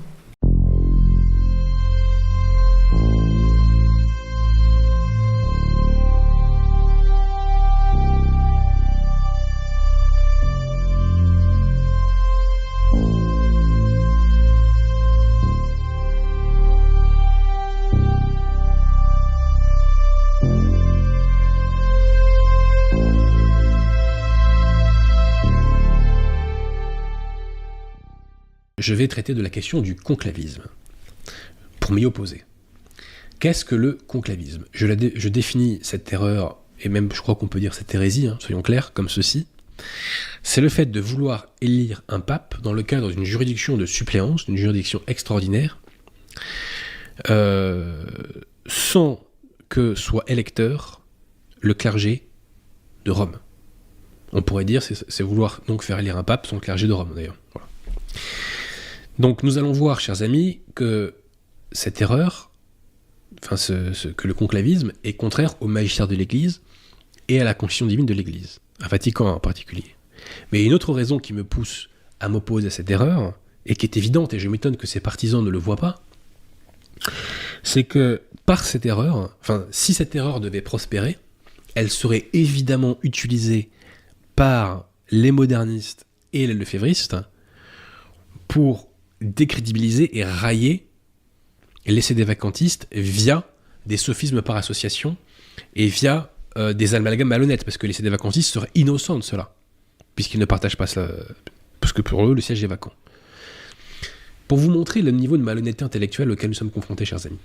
Je vais traiter de la question du conclavisme, pour m'y opposer. Qu'est-ce que le conclavisme ? Je définis cette erreur, et même je crois qu'on peut dire cette hérésie, soyons clairs, comme ceci. C'est le fait de vouloir élire un pape dans le cadre d'une juridiction de suppléance, d'une juridiction extraordinaire, sans que soit électeur le clergé de Rome. On pourrait dire, c'est vouloir donc faire élire un pape sans le clergé de Rome, d'ailleurs. Voilà. Donc nous allons voir, chers amis, que cette erreur, que le conclavisme est contraire au magistère de l'Église et à la constitution divine de l'Église, à Vatican en particulier. Mais une autre raison qui me pousse à m'opposer à cette erreur, et qui est évidente, et je m'étonne que ses partisans ne le voient pas, c'est que par cette erreur, si cette erreur devait prospérer, elle serait évidemment utilisée par les modernistes et les lefévristes pour décrédibiliser et railler les sédévacantistes via des sophismes par association et via des amalgames malhonnêtes, parce que les sédévacantistes seraient innocents de cela, puisqu'ils ne partagent pas cela, parce que pour eux, le siège est vacant. Pour vous montrer le niveau de malhonnêteté intellectuelle auquel nous sommes confrontés, chers amis,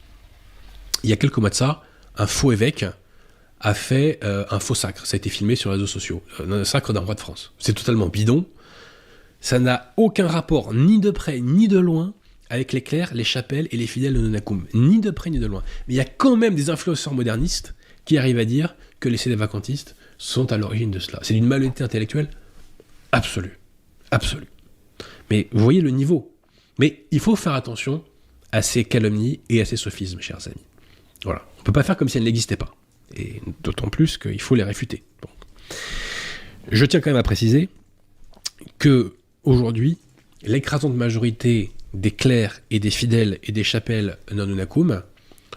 il y a quelques mois de ça, un faux évêque a fait un faux sacre. Ça a été filmé sur les réseaux sociaux. Un sacre d'un roi de France. C'est totalement bidon. Ça n'a aucun rapport, ni de près, ni de loin, avec les clercs, les chapelles et les fidèles de Nonacum. Ni de près, ni de loin. Mais il y a quand même des influenceurs modernistes qui arrivent à dire que les sédévacantistes sont à l'origine de cela. C'est d'une malhonnêteté intellectuelle absolue. Absolue. Mais vous voyez le niveau. Mais il faut faire attention à ces calomnies et à ces sophismes, chers amis. Voilà. On ne peut pas faire comme si elles n'existaient pas. Et d'autant plus qu'il faut les réfuter. Donc, je tiens quand même à préciser que aujourd'hui, l'écrasante majorité des clercs et des fidèles et des chapelles Nonunacum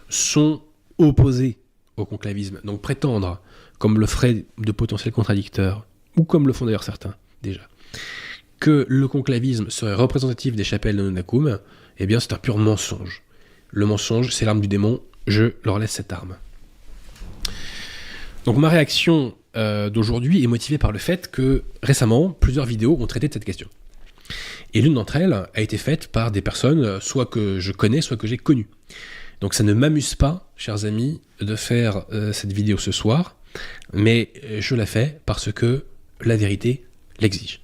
sont opposés au conclavisme. Donc prétendre, comme le feraient de potentiels contradicteurs, ou comme le font d'ailleurs certains déjà, que le conclavisme serait représentatif des chapelles Nonunacum, eh bien c'est un pur mensonge. Le mensonge, c'est l'arme du démon, je leur laisse cette arme. Donc ma réaction d'aujourd'hui est motivée par le fait que récemment, plusieurs vidéos ont traité de cette question. Et l'une d'entre elles a été faite par des personnes soit que je connais, soit que j'ai connues. Donc ça ne m'amuse pas, chers amis, de faire cette vidéo ce soir, mais je la fais parce que la vérité l'exige.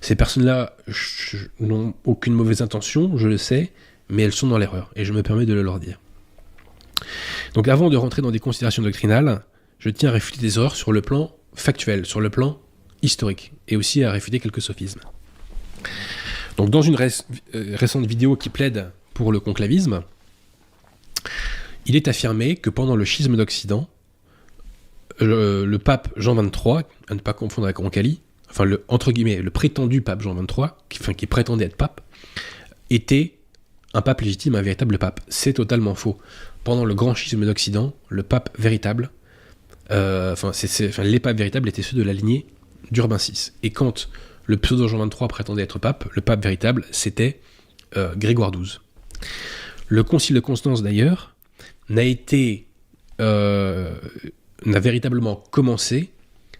Ces personnes-là n'ont aucune mauvaise intention, je le sais, mais elles sont dans l'erreur, et je me permets de le leur dire. Donc avant de rentrer dans des considérations doctrinales, je tiens à réfuter des erreurs sur le plan factuel, sur le plan historique, et aussi à réfuter quelques sophismes. Donc dans une récente vidéo qui plaide pour le conclavisme, il est affirmé que pendant le schisme d'Occident, le pape Jean XXIII, à ne pas confondre avec Roncalli, enfin entre guillemets, le prétendu pape Jean XXIII, qui prétendait être pape, était un pape légitime, un véritable pape. C'est totalement faux. Pendant le grand schisme d'Occident, le pape véritable, les papes véritables étaient ceux de la lignée d'Urbain VI. Et quand le pseudo Jean XXIII prétendait être pape, le pape véritable, c'était Grégoire XII. Le concile de Constance, d'ailleurs, n'a véritablement commencé,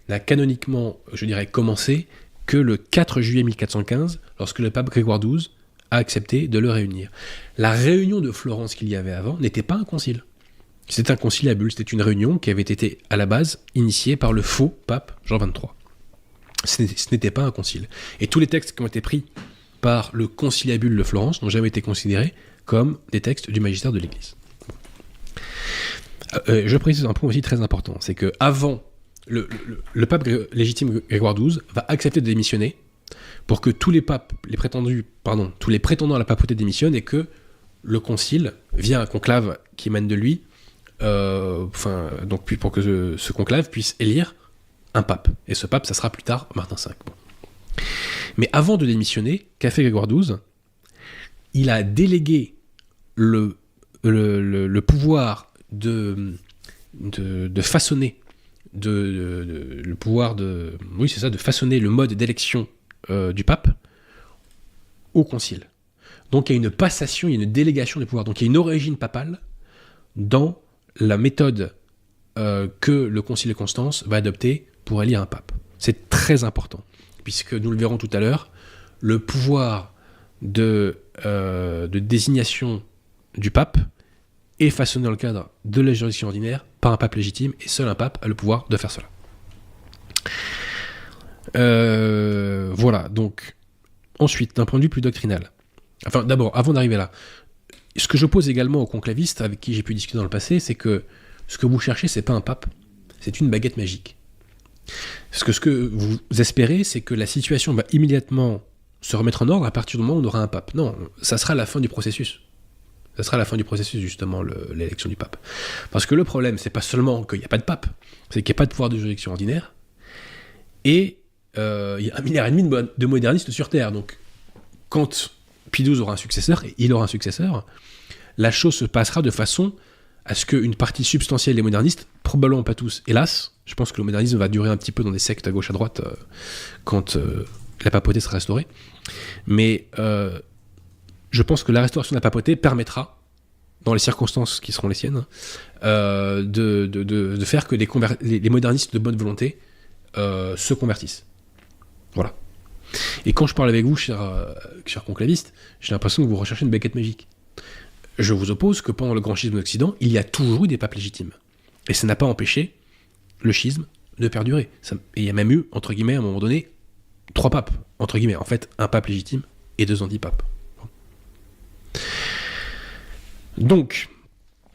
n'a canoniquement, je dirais, commencé que le 4 juillet 1415, lorsque le pape Grégoire XII a accepté de le réunir. La réunion de Florence qu'il y avait avant n'était pas un concile. C'était un concile à bulles, c'était une réunion qui avait été, à la base, initiée par le faux pape Jean XXIII. Ce n'était pas un concile. Et tous les textes qui ont été pris par le conciliabule de Florence n'ont jamais été considérés comme des textes du magistère de l'Église. Je précise un point aussi très important, c'est que avant le pape légitime Grégoire XII va accepter de démissionner pour que tous les prétendants à la papauté démissionnent et que le concile, via un conclave qui émane de lui, pour que ce conclave puisse élire un pape. Et ce pape, ça sera plus tard Martin V. Bon. Mais avant de démissionner, qu'a fait Grégoire XII ? Il a délégué le pouvoir de façonner le pouvoir de façonner le mode d'élection du pape au concile. Donc il y a une passation, il y a une délégation des pouvoirs. Donc il y a une origine papale dans la méthode que le concile de Constance va adopter pour élire un pape. C'est très important, puisque nous le verrons tout à l'heure, le pouvoir de désignation du pape est façonné dans le cadre de la juridiction ordinaire par un pape légitime, et seul un pape a le pouvoir de faire cela. Voilà, donc ensuite, d'un point de vue plus doctrinal, enfin d'abord, avant d'arriver là, ce que j'oppose également aux conclavistes avec qui j'ai pu discuter dans le passé, c'est que ce que vous cherchez, c'est pas un pape, c'est une baguette magique. Parce que ce que vous espérez, c'est que la situation va immédiatement se remettre en ordre à partir du moment où on aura un pape. Non, ça sera la fin du processus. Ça sera la fin du processus, justement, l'élection du pape. Parce que le problème, c'est pas seulement qu'il n'y a pas de pape, c'est qu'il n'y a pas de pouvoir de juridiction ordinaire, et il y a 1,5 milliard de modernistes sur Terre. Donc, quand Pie XII aura un successeur, et il aura un successeur, la chose se passera de façon à ce qu'une partie substantielle des modernistes, probablement pas tous, hélas, je pense que le modernisme va durer un petit peu dans des sectes à gauche à droite quand la papauté sera restaurée, mais je pense que la restauration de la papauté permettra, dans les circonstances qui seront les siennes, de faire que les modernistes de bonne volonté se convertissent. Voilà. Et quand je parle avec vous, chers conclavistes, j'ai l'impression que vous recherchez une baguette magique. Je vous oppose que pendant le grand schisme d'Occident, il y a toujours eu des papes légitimes. Et ça n'a pas empêché le schisme de perdurer. Et il y a même eu, entre guillemets, à un moment donné, 3 papes, entre guillemets. En fait, un pape légitime et 2 antipapes. Donc,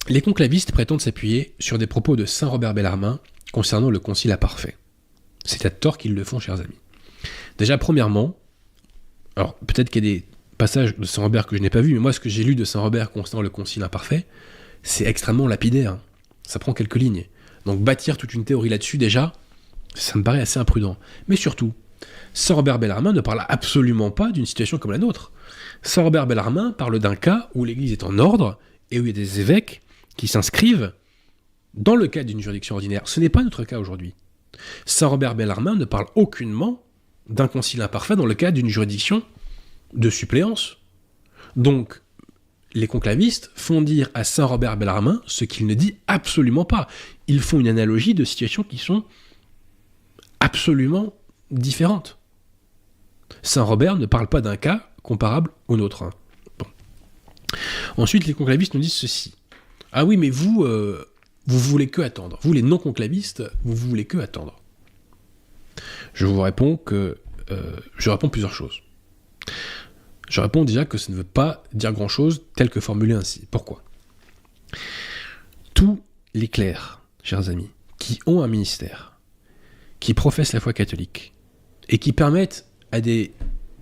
les conclavistes prétendent s'appuyer sur des propos de saint Robert Bellarmin concernant le concile imparfait. C'est à tort qu'ils le font, chers amis. Déjà, premièrement, alors peut-être qu'il y a des passages de saint Robert que je n'ai pas vus, mais moi, ce que j'ai lu de saint Robert concernant le concile imparfait, c'est extrêmement lapidaire. Ça prend quelques lignes. Donc bâtir toute une théorie là-dessus, déjà, ça me paraît assez imprudent. Mais surtout, saint Robert Bellarmin ne parle absolument pas d'une situation comme la nôtre. Saint Robert Bellarmin parle d'un cas où l'Église est en ordre et où il y a des évêques qui s'inscrivent dans le cadre d'une juridiction ordinaire. Ce n'est pas notre cas aujourd'hui. Saint Robert Bellarmin ne parle aucunement d'un concile imparfait dans le cadre d'une juridiction de suppléance. Donc, les conclavistes font dire à saint Robert Bellarmin ce qu'il ne dit absolument pas. Ils font une analogie de situations qui sont absolument différentes. Saint Robert ne parle pas d'un cas comparable au nôtre. Bon. Ensuite, les conclavistes nous disent ceci. Ah oui, mais vous voulez que attendre. Vous, les non-conclavistes, vous voulez que attendre. Je vous réponds je réponds plusieurs choses. Je réponds déjà que ça ne veut pas dire grand-chose tel que formulé ainsi. Pourquoi ? Tous les clercs, chers amis, qui ont un ministère, qui professent la foi catholique, et qui permettent à des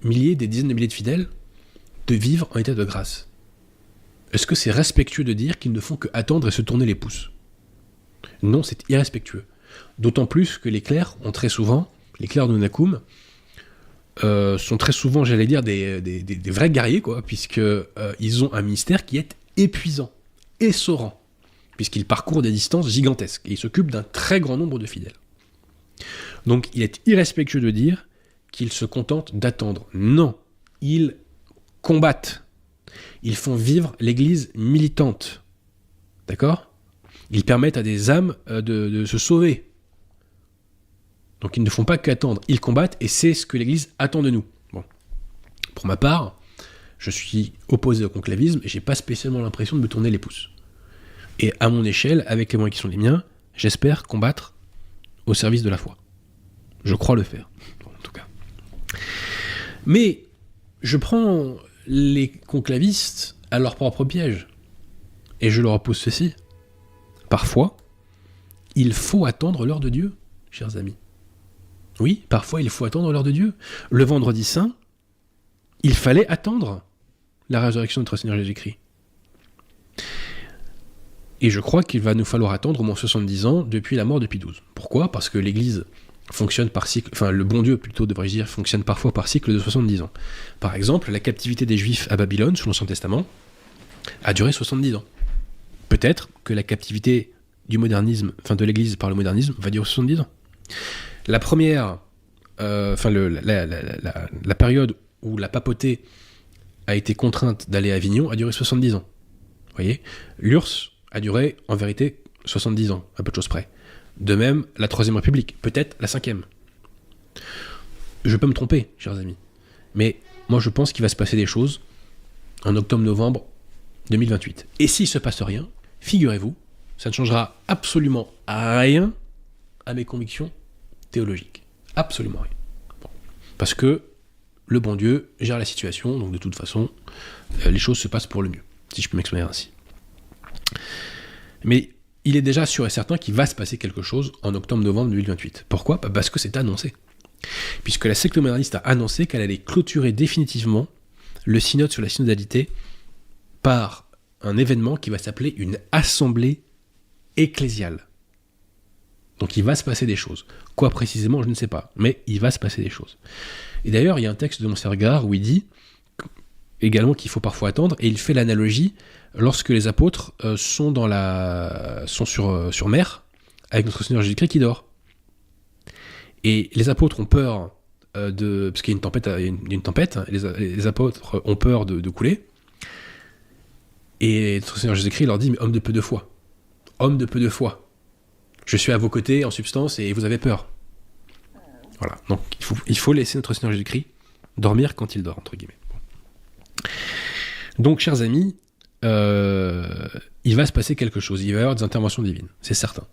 milliers, des dizaines de milliers de fidèles de vivre en état de grâce. Est-ce que c'est respectueux de dire qu'ils ne font que attendre et se tourner les pouces? Non, c'est irrespectueux. D'autant plus que les clercs ont très souvent, les clercs de Nakoum, sont très souvent, j'allais dire, des vrais guerriers, quoi, puisque ils ont un ministère qui est épuisant, essorant, puisqu'ils parcourent des distances gigantesques, et ils s'occupent d'un très grand nombre de fidèles. Donc il est irrespectueux de dire qu'ils se contentent d'attendre. Non, ils combattent. Ils font vivre l'Église militante. D'accord ? Ils permettent à des âmes de se sauver. Donc ils ne font pas qu'attendre. Ils combattent et c'est ce que l'Église attend de nous. Bon. Pour ma part, je suis opposé au conclavisme et j'ai pas spécialement l'impression de me tourner les pouces. Et à mon échelle, avec les moyens qui sont les miens, j'espère combattre au service de la foi. Je crois le faire, en tout cas. Mais je prends les conclavistes à leur propre piège. Et je leur oppose ceci. Parfois, il faut attendre l'heure de Dieu, chers amis. Oui, parfois il faut attendre l'heure de Dieu. Le vendredi saint, il fallait attendre la résurrection de notre Seigneur Jésus-Christ. Et je crois qu'il va nous falloir attendre au moins 70 ans depuis la mort de Pie XII. Pourquoi ? Parce que l'Église fonctionne par cycle, enfin le bon Dieu plutôt devrais-je dire, fonctionne parfois par cycle de 70 ans. Par exemple, la captivité des Juifs à Babylone, sous l'Ancien Testament, a duré 70 ans. Peut-être que la captivité du modernisme, enfin de l'Église par le modernisme, va durer 70 ans. La première, la période où la papauté a été contrainte d'aller à Avignon a duré 70 ans. Vous voyez ? L'URSS a duré, en vérité, 70 ans, à peu de choses près. De même, la Troisième République, peut-être la Cinquième. Je peux me tromper, chers amis. Mais moi, je pense qu'il va se passer des choses en octobre-novembre 2028. Et s'il ne se passe rien, figurez-vous, ça ne changera absolument rien à mes convictions théologiques. Absolument rien. Bon. Parce que le bon Dieu gère la situation, donc de toute façon, les choses se passent pour le mieux, si je peux m'exprimer ainsi. Mais il est déjà sûr et certain qu'il va se passer quelque chose en octobre-novembre 2028. Pourquoi ? Parce que c'est annoncé. Puisque la secte moderniste a annoncé qu'elle allait clôturer définitivement le synode sur la synodalité par un événement qui va s'appeler une assemblée ecclésiale. Donc il va se passer des choses. Quoi précisément, je ne sais pas. Mais il va se passer des choses. Et d'ailleurs, il y a un texte de Monseigneur Gard où il dit également qu'il faut parfois attendre, et il fait l'analogie lorsque les apôtres sont sur mer avec notre Seigneur Jésus-Christ qui dort. Et les apôtres ont peur parce qu'il y a une tempête, les apôtres ont peur de couler. Et notre Seigneur Jésus-Christ leur dit: mais homme de peu de foi, je suis à vos côtés en substance et vous avez peur. Voilà. Donc il faut laisser notre Seigneur Jésus-Christ dormir quand il dort, entre guillemets. Donc, chers amis, il va se passer quelque chose. Il va y avoir des interventions divines, c'est certain.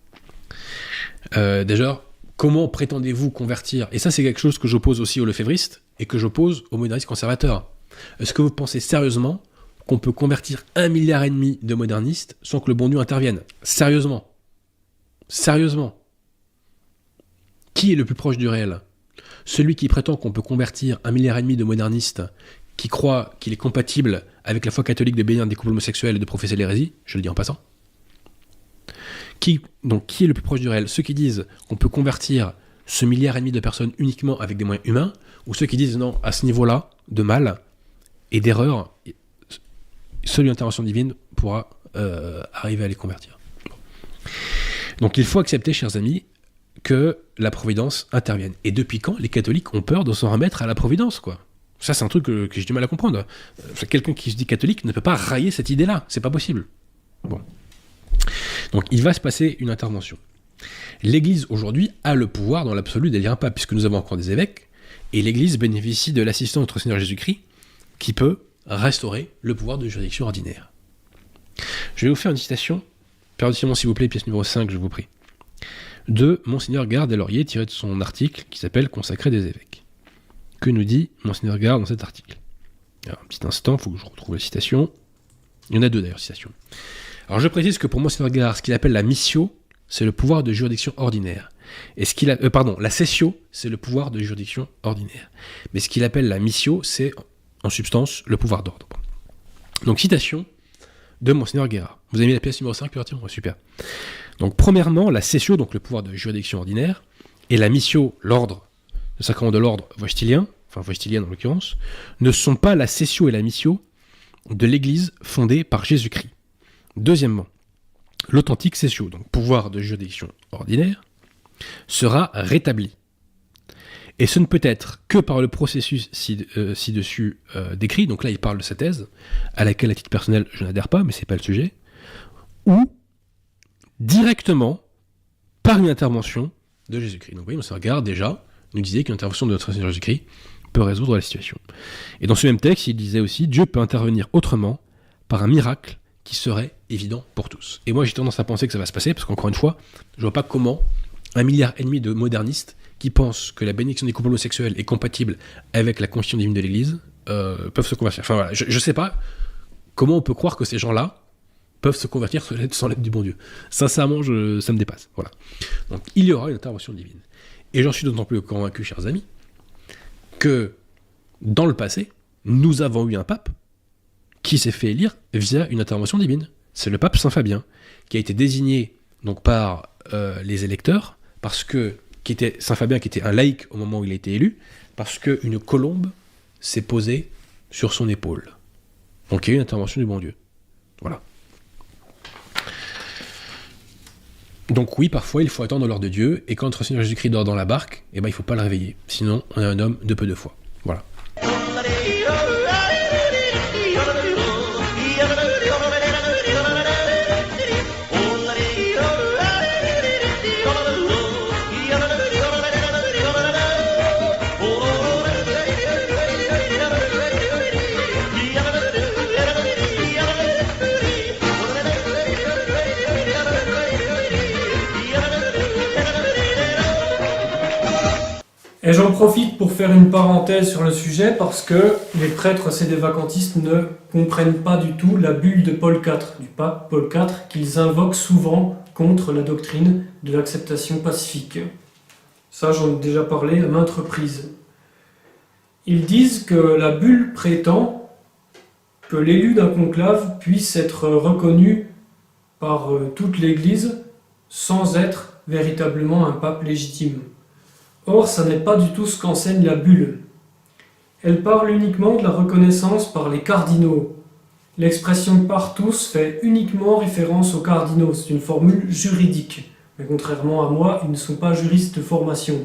Déjà, comment prétendez-vous convertir ? Et ça, c'est quelque chose que j'oppose aussi aux lefévristes et que j'oppose aux modernistes conservateurs. Est-ce que vous pensez sérieusement qu'on peut convertir 1,5 milliard de modernistes sans que le bon Dieu intervienne ? Sérieusement ? Qui est le plus proche du réel ? Celui qui prétend qu'on peut convertir 1,5 milliard de modernistes qui croient qu'il est compatible avec la foi catholique de bénir des couples homosexuels et de professer l'hérésie, je le dis en passant. Qui est le plus proche du réel ? Ceux qui disent qu'on peut convertir ce 1,5 milliard de personnes uniquement avec des moyens humains, ou ceux qui disent non, à ce niveau-là, de mal et d'erreur, seule une intervention divine pourra arriver à les convertir. Donc il faut accepter, chers amis, que la providence intervienne. Et depuis quand les catholiques ont peur de s'en remettre à la providence, quoi ? Ça, c'est un truc que j'ai du mal à comprendre. Quelqu'un qui se dit catholique ne peut pas railler cette idée-là. C'est pas possible. Bon. Donc, il va se passer une intervention. L'Église, aujourd'hui, a le pouvoir dans l'absolu d'élire un pape, puisque nous avons encore des évêques, et l'Église bénéficie de l'assistance de notre Seigneur Jésus-Christ, qui peut restaurer le pouvoir de juridiction ordinaire. Je vais vous faire une citation. Perdez-moi, s'il vous plaît, pièce numéro 5, je vous prie. De Monseigneur Gard des Lauriers, tiré de son article qui s'appelle « Consacré des évêques ». Que nous dit Monseigneur Gard dans cet article ? Alors, un petit instant, il faut que je retrouve la citation. Il y en a deux d'ailleurs, citations. Alors je précise que pour Monseigneur Gard, ce qu'il appelle la missio, c'est le pouvoir de juridiction ordinaire. Et la cessio, c'est le pouvoir de juridiction ordinaire. Mais ce qu'il appelle la missio, c'est en substance le pouvoir d'ordre. Donc citation de Monseigneur Guérard. Vous avez mis la pièce numéro 5, Pierre-Timon ? Super. Donc premièrement, la cessio, donc le pouvoir de juridiction ordinaire, et la missio, l'ordre, le sacrement de l'ordre wojtylien, enfin wojtylien en l'occurrence, ne sont pas la cessio et la missio de l'Église fondée par Jésus-Christ. Deuxièmement, l'authentique cessio, donc pouvoir de juridiction ordinaire, sera rétabli. Et ce ne peut être que par le processus ci-dessus décrit, donc là il parle de sa thèse, à laquelle à titre personnel je n'adhère pas, mais c'est pas le sujet, ou directement par une intervention de Jésus-Christ. Donc vous voyez, Monseigneur Guérard déjà nous disait qu'une intervention de notre Seigneur Jésus-Christ peut résoudre la situation. Et dans ce même texte, il disait aussi, Dieu peut intervenir autrement par un miracle qui serait évident pour tous. Et moi j'ai tendance à penser que ça va se passer, parce qu'encore une fois, je vois pas comment 1,5 milliard de modernistes qui pensent que la bénédiction des couples homosexuels est compatible avec la constitution divine de l'Église peuvent se convertir. Enfin voilà, je sais pas comment on peut croire que ces gens-là peuvent se convertir sans l'aide du bon Dieu. Sincèrement, ça me dépasse. Voilà. Donc il y aura une intervention divine. Et j'en suis d'autant plus convaincu, chers amis, que dans le passé, nous avons eu un pape qui s'est fait élire via une intervention divine. C'est le pape Saint Fabien, qui a été désigné donc par les électeurs, Saint Fabien qui était un laïc au moment où il a été élu, parce qu'une colombe s'est posée sur son épaule. Donc il y a eu une intervention du bon Dieu. Voilà. Donc oui, parfois il faut attendre l'heure de Dieu, et quand notre Seigneur Jésus-Christ dort dans la barque, il ne faut pas le réveiller, sinon on est un homme de peu de foi. Voilà.
Et j'en profite pour faire une parenthèse sur le sujet parce que les prêtres sédévacantistes ne comprennent pas du tout la bulle de Paul IV, du pape Paul IV, qu'ils invoquent souvent contre la doctrine de l'acceptation pacifique. Ça, j'en ai déjà parlé à maintes reprises. Ils disent que la bulle prétend que l'élu d'un conclave puisse être reconnu par toute l'Église sans être véritablement un pape légitime. Or, ça n'est pas du tout ce qu'enseigne la bulle. Elle parle uniquement de la reconnaissance par les cardinaux. L'expression « par tous » fait uniquement référence aux cardinaux. C'est une formule juridique. Mais contrairement à moi, ils ne sont pas juristes de formation.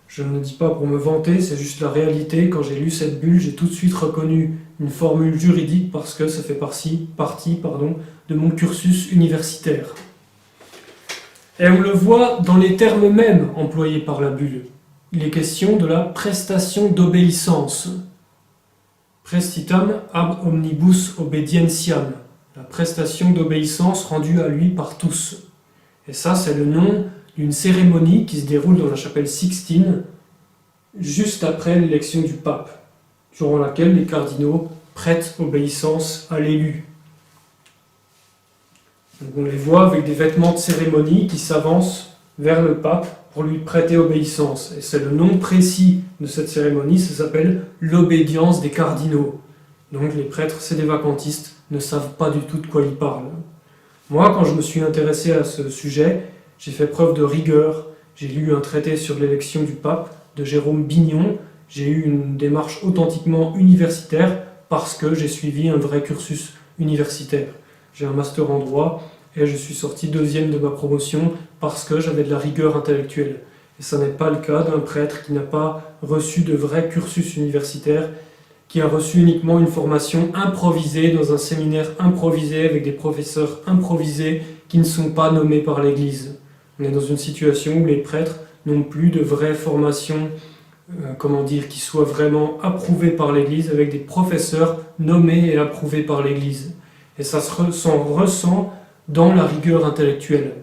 Je ne le dis pas pour me vanter, c'est juste la réalité. Quand j'ai lu cette bulle, j'ai tout de suite reconnu une formule juridique parce que ça fait partie de mon cursus universitaire. Et on le voit dans les termes mêmes employés par la bulle. Il est question de la prestation d'obéissance. Prestitam ab omnibus obedientiam. La prestation d'obéissance rendue à lui par tous. Et ça, c'est le nom d'une cérémonie qui se déroule dans la chapelle Sixtine, juste après l'élection du pape, durant laquelle les cardinaux prêtent obéissance à l'élu. Donc on les voit avec des vêtements de cérémonie qui s'avancent vers le pape pour lui prêter obéissance. Et c'est le nom précis de cette cérémonie, ça s'appelle l'obédience des cardinaux. Donc les prêtres sédévacantistes ne savent pas du tout de quoi ils parlent. Moi, quand je me suis intéressé à ce sujet, j'ai fait preuve de rigueur. J'ai lu un traité sur l'élection du pape de Jérôme Bignon. J'ai eu une démarche authentiquement universitaire parce que j'ai suivi un vrai cursus universitaire. J'ai un master en droit et je suis sorti 2e de ma promotion parce que j'avais de la rigueur intellectuelle. Et ça n'est pas le cas d'un prêtre qui n'a pas reçu de vrai cursus universitaire, qui a reçu uniquement une formation improvisée dans un séminaire improvisé avec des professeurs improvisés qui ne sont pas nommés par l'Église. On est dans une situation où les prêtres n'ont plus de vraie formation, qui soit vraiment approuvée par l'Église avec des professeurs nommés et approuvés par l'Église. Et ça s'en ressent dans la rigueur intellectuelle.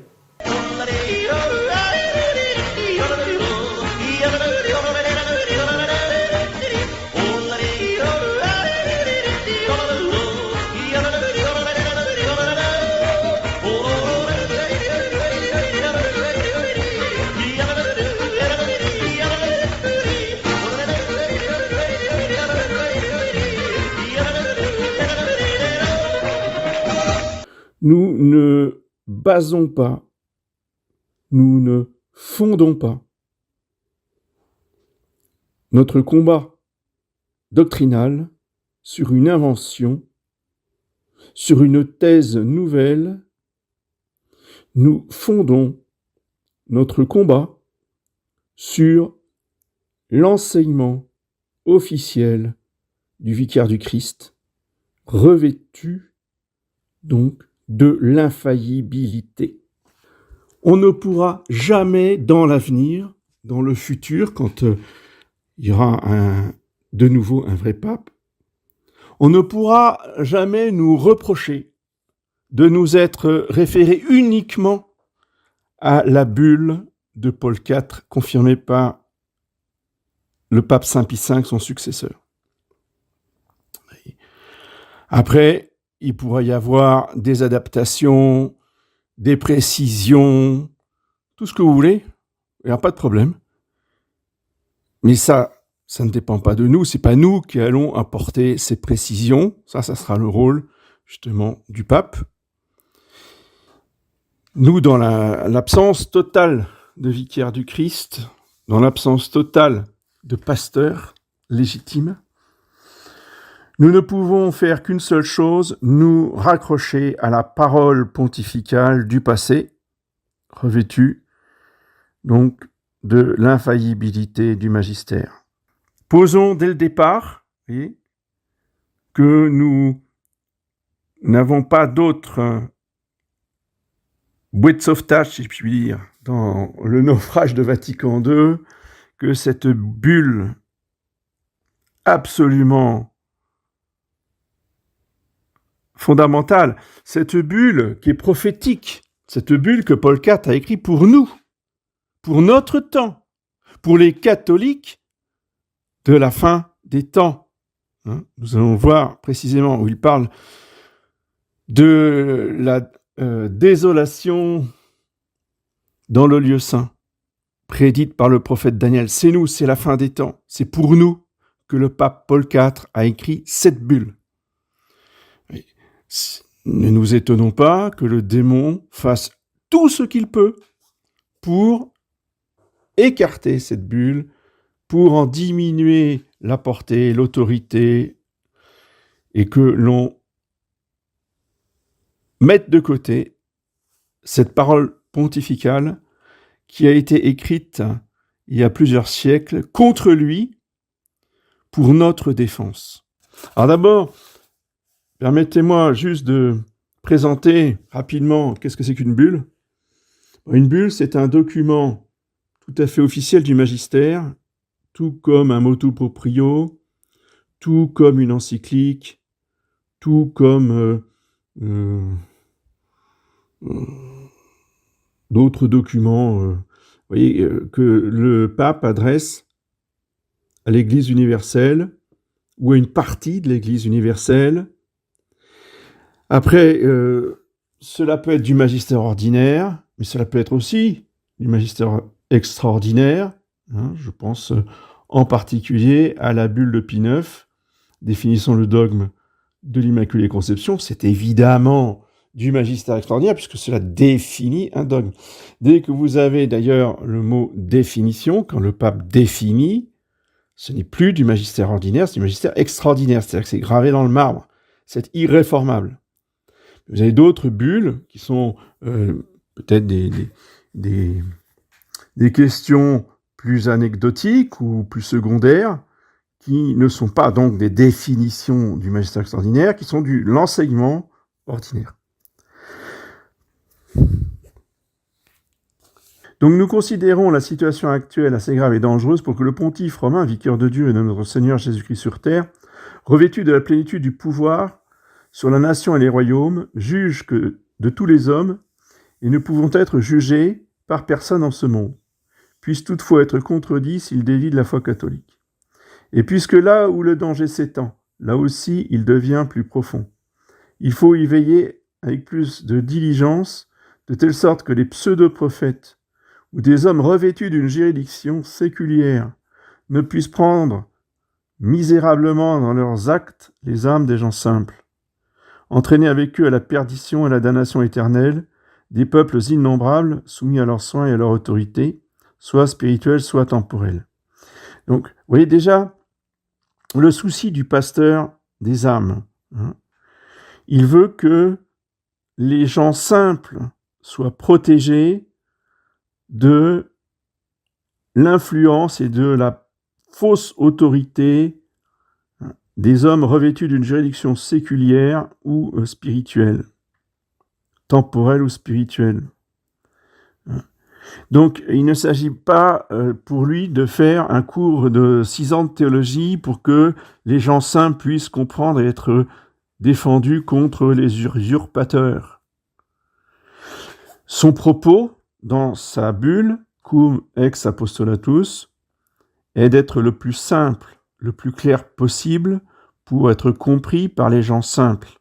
Nous ne basons pas, nous ne fondons pas notre combat doctrinal sur une invention, sur une thèse nouvelle. Nous fondons notre combat sur l'enseignement officiel du vicaire du Christ, revêtu donc de l'infaillibilité. On ne pourra jamais dans l'avenir, dans le futur, quand il y aura de nouveau un vrai pape, on ne pourra jamais nous reprocher de nous être référés uniquement à la bulle de Paul IV, confirmée par le pape Saint Pie V, son successeur. Après, il pourra y avoir des adaptations, des précisions, tout ce que vous voulez, il n'y a pas de problème. Mais ça ne dépend pas de nous, c'est pas nous qui allons apporter ces précisions, ça sera le rôle justement du pape. Nous, dans l'absence totale de vicaire du Christ, dans l'absence totale de pasteur légitime, nous ne pouvons faire qu'une seule chose, nous raccrocher à la parole pontificale du passé, revêtue donc de l'infaillibilité du magistère. Posons dès le départ que nous n'avons pas d'autre bouée de sauvetage, si je puis dire, dans le naufrage de Vatican II, que cette bulle absolument fondamentale, cette bulle qui est prophétique, cette bulle que Paul IV a écrite pour nous, pour notre temps, pour les catholiques de la fin des temps. Nous allons voir précisément où il parle de la désolation dans le lieu saint, prédite par le prophète Daniel. C'est nous, c'est la fin des temps. C'est pour nous que le pape Paul IV a écrit cette bulle. Ne nous étonnons pas que le démon fasse tout ce qu'il peut pour écarter cette bulle, pour en diminuer la portée, l'autorité, et que l'on mette de côté cette parole pontificale qui a été écrite il y a plusieurs siècles contre lui pour notre défense. Alors d'abord, permettez-moi juste de présenter rapidement qu'est-ce que c'est qu'une bulle. Une bulle, c'est un document tout à fait officiel du magistère, tout comme un motu proprio, tout comme une encyclique, tout comme d'autres documents que le pape adresse à l'Église universelle ou à une partie de l'Église universelle. Après, cela peut être du magistère ordinaire, mais cela peut être aussi du magistère extraordinaire. Je pense en particulier à la bulle de Pie IX, définissant le dogme de l'Immaculée Conception. C'est évidemment du magistère extraordinaire, puisque cela définit un dogme. Dès que vous avez d'ailleurs le mot définition, quand le pape définit, ce n'est plus du magistère ordinaire, c'est du magistère extraordinaire, c'est-à-dire que c'est gravé dans le marbre, c'est irréformable. Vous avez d'autres bulles qui sont peut-être des questions plus anecdotiques ou plus secondaires, qui ne sont pas donc des définitions du magistère extraordinaire, qui sont l'enseignement ordinaire. Donc nous considérons la situation actuelle assez grave et dangereuse pour que le pontife romain, vicaire de Dieu et de notre Seigneur Jésus-Christ sur terre, revêtu de la plénitude du pouvoir sur la nation et les royaumes, juge que de tous les hommes, et ne pouvant être jugés par personne en ce monde, puisse toutefois être contredit s'il dévie de la foi catholique. Et puisque là où le danger s'étend, là aussi il devient plus profond. Il faut y veiller avec plus de diligence, de telle sorte que les pseudo-prophètes ou des hommes revêtus d'une juridiction séculière ne puissent prendre misérablement dans leurs actes les âmes des gens simples, entraîner avec eux à la perdition et à la damnation éternelle des peuples innombrables soumis à leurs soins et à leur autorité, soit spirituelle, soit temporelle. Donc, vous voyez déjà le souci du pasteur des âmes. Il veut que les gens simples soient protégés de l'influence et de la fausse autorité des hommes revêtus d'une juridiction séculière ou spirituelle, temporelle ou spirituelle. Donc, il ne s'agit pas pour lui de faire un cours de 6 ans de théologie pour que les gens simples puissent comprendre et être défendus contre les usurpateurs. Son propos, dans sa bulle, cum ex apostolatus, est d'être le plus simple, le plus clair possible pour être compris par les gens simples.